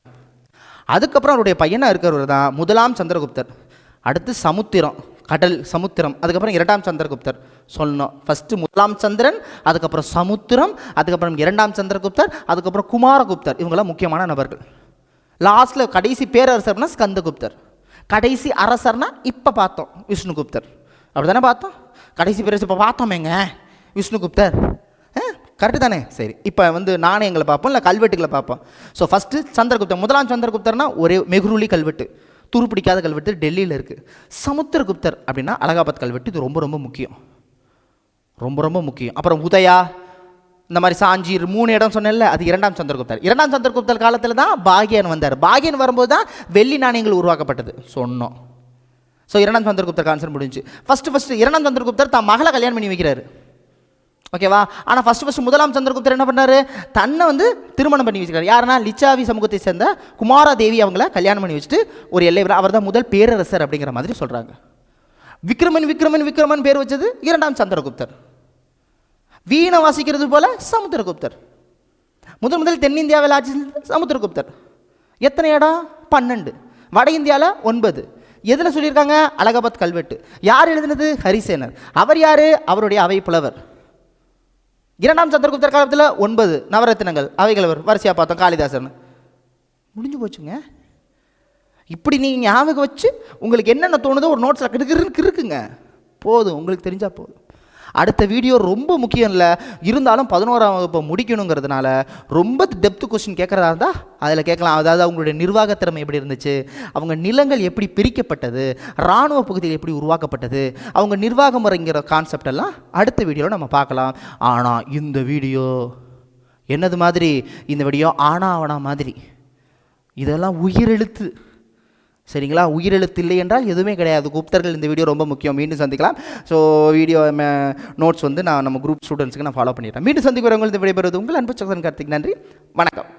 அதுக்கப்புறம் அவருடைய பையனாக இருக்கிறவர் தான் 1ஆம் சந்திரகுப்தர். அடுத்து சமுத்திரம். அதுக்கப்புறம் 2ஆம் சந்திரகுப்தர் சொல்லணும். ஃபஸ்ட்டு 1ஆம் சந்திரன், அதுக்கப்புறம் சமுத்திரம், அதுக்கப்புறம் 2ஆம் சந்திரகுப்தர், அதுக்கப்புறம் குமாரகுப்தர். இவங்களாம் முக்கியமான நபர்கள். லாஸ்ட்டில் கடைசி பேரரசர்னா ஸ்கந்தகுப்தர். கடைசி அரசர்னா இப்போ பார்த்தோம் விஷ்ணுகுப்தர். அப்படி தானே பார்த்தோம்? கடைசி பேரரசர் இப்போ பார்த்தோமேங்க விஷ்ணுகுப்தர். கரெக்டு தானே? சரி, இப்போ நாணயங்களை பார்ப்போம், இல்லை கல்வெட்டுகளை பார்ப்போம். ஸோ ஃபஸ்ட்டு சந்திரகுப்தர். 1ஆம் சந்திரகுப்தர்னா ஒரே மெஹ்ரூலி கல்வெட்டு, துருப்பிடிக்காத கல்வெட்டு டெல்லியில் இருக்குது. சமுத்திரகுப்தர் அப்படின்னா அலகாபாத் கல்வெட்டு. இது ரொம்ப ரொம்ப முக்கியம், ரொம்ப முக்கியம். அப்புறம் உதயா, இந்த மாதிரி சாஞ்சிர் 3 இடம் சொன்னேன்ல, அது 2ஆம் சந்திரகுப்தர். 2ஆம் சந்திரகுப்தர் காலத்தில் தான் பாகியன் வந்தார். பாகியன் வரும்போது தான் வெள்ளி நாணயங்கள் உருவாக்கப்பட்டது சொன்னோம். ஸோ 2ஆம் சந்திரகுப்தர் கான்செப்ட் முடிஞ்சு. ஃபஸ்ட்டு 2ஆம் சந்திரகுப்தர் தான் மகளை கல்யாணம் பண்ணி வைக்கிறாரு. ஓகேவா? ஆனால் ஃபஸ்ட்டு 1ஆம் சந்திரகுப்தர் என்ன பண்ணார்? தன்னை திருமணம் பண்ணி வச்சுக்கிறார். யாருன்னா லிச்சாவி சமூகத்தை சேர்ந்த குமாரதேவி அவங்கள கல்யாணம் பண்ணி வச்சுட்டு ஒரு எல்லை. அவர் தான் முதல் பேரரசர் அப்படிங்கிற மாதிரி சொல்கிறாங்க. விக்ரமன் பேர் வச்சது 2ஆம் சந்திரகுப்தர். வீணை வாசிக்கிறது போல சமுத்திரகுப்தர். முதல் தென்னிந்தியாவில் ஆட்சி செஞ்சது சமுத்திரகுப்தர். எத்தனை இடம்? 12. வட இந்தியாவில் 9. எதில் சொல்லியிருக்காங்க? அலகாபாத் கல்வெட்டு. யார் எழுதினது? ஹரிசேனர். அவர் யார்? அவருடைய அவை புலவர். 2ஆம் சந்திரகுப்தர் காலத்தில் 9 நவரத்தினங்கள், அவைகள் வரிசையாக பார்த்தோம். காளிதாசன். முடிஞ்சு போச்சுங்க. இப்படி நீங்கள் ஞாபகம் வச்சு உங்களுக்கு என்னென்ன தோணுதோ ஒரு நோட்ஸில் இருக்குங்க. போதும், உங்களுக்கு தெரிஞ்சால் போதும். அடுத்த வீடியோ ரொம்ப முக்கியம் இல்லை, இருந்தாலும் 11ஆம் வகுப்பை முடிக்கணுங்கிறதுனால ரொம்ப டெப்த் கொஸ்டின் கேட்குறதா இருந்தால் அதில் கேட்கலாம். அதாவது அவங்களுடைய நிர்வாக திறமை எப்படி இருந்துச்சு, அவங்க நிலங்கள் எப்படி பிரிக்கப்பட்டது, இராணுவ பகுதிகள் எப்படி உருவாக்கப்பட்டது, அவங்க நிர்வாக முறைங்கிற கான்செப்ட் எல்லாம் அடுத்த வீடியோவில் நம்ம பார்க்கலாம். ஆனால் இந்த வீடியோ என்னது மாதிரி? இந்த வீடியோ ஆனா மாதிரி. இதெல்லாம் உயிரெழுத்து. சரிங்களா? உயிரெழுத்து இல்லை என்றால் எதுவுமே கிடையாது. குப்தர்கள் இந்த வீடியோ ரொம்ப முக்கியம். மீண்டும் சந்திக்கலாம். ஸோ வீடியோ நோட்ஸ் நான் நம்ம குரூப் ஸ்டூடெண்ட்ஸுக்கு நான் ஃபாலோ பண்ணிடுறேன். மீண்டும் சந்திக்கிறவங்களுக்கு விடைபெறுவது உங்கள் அன்பு சகோதரன் கார்த்திக். நன்றி, வணக்கம்.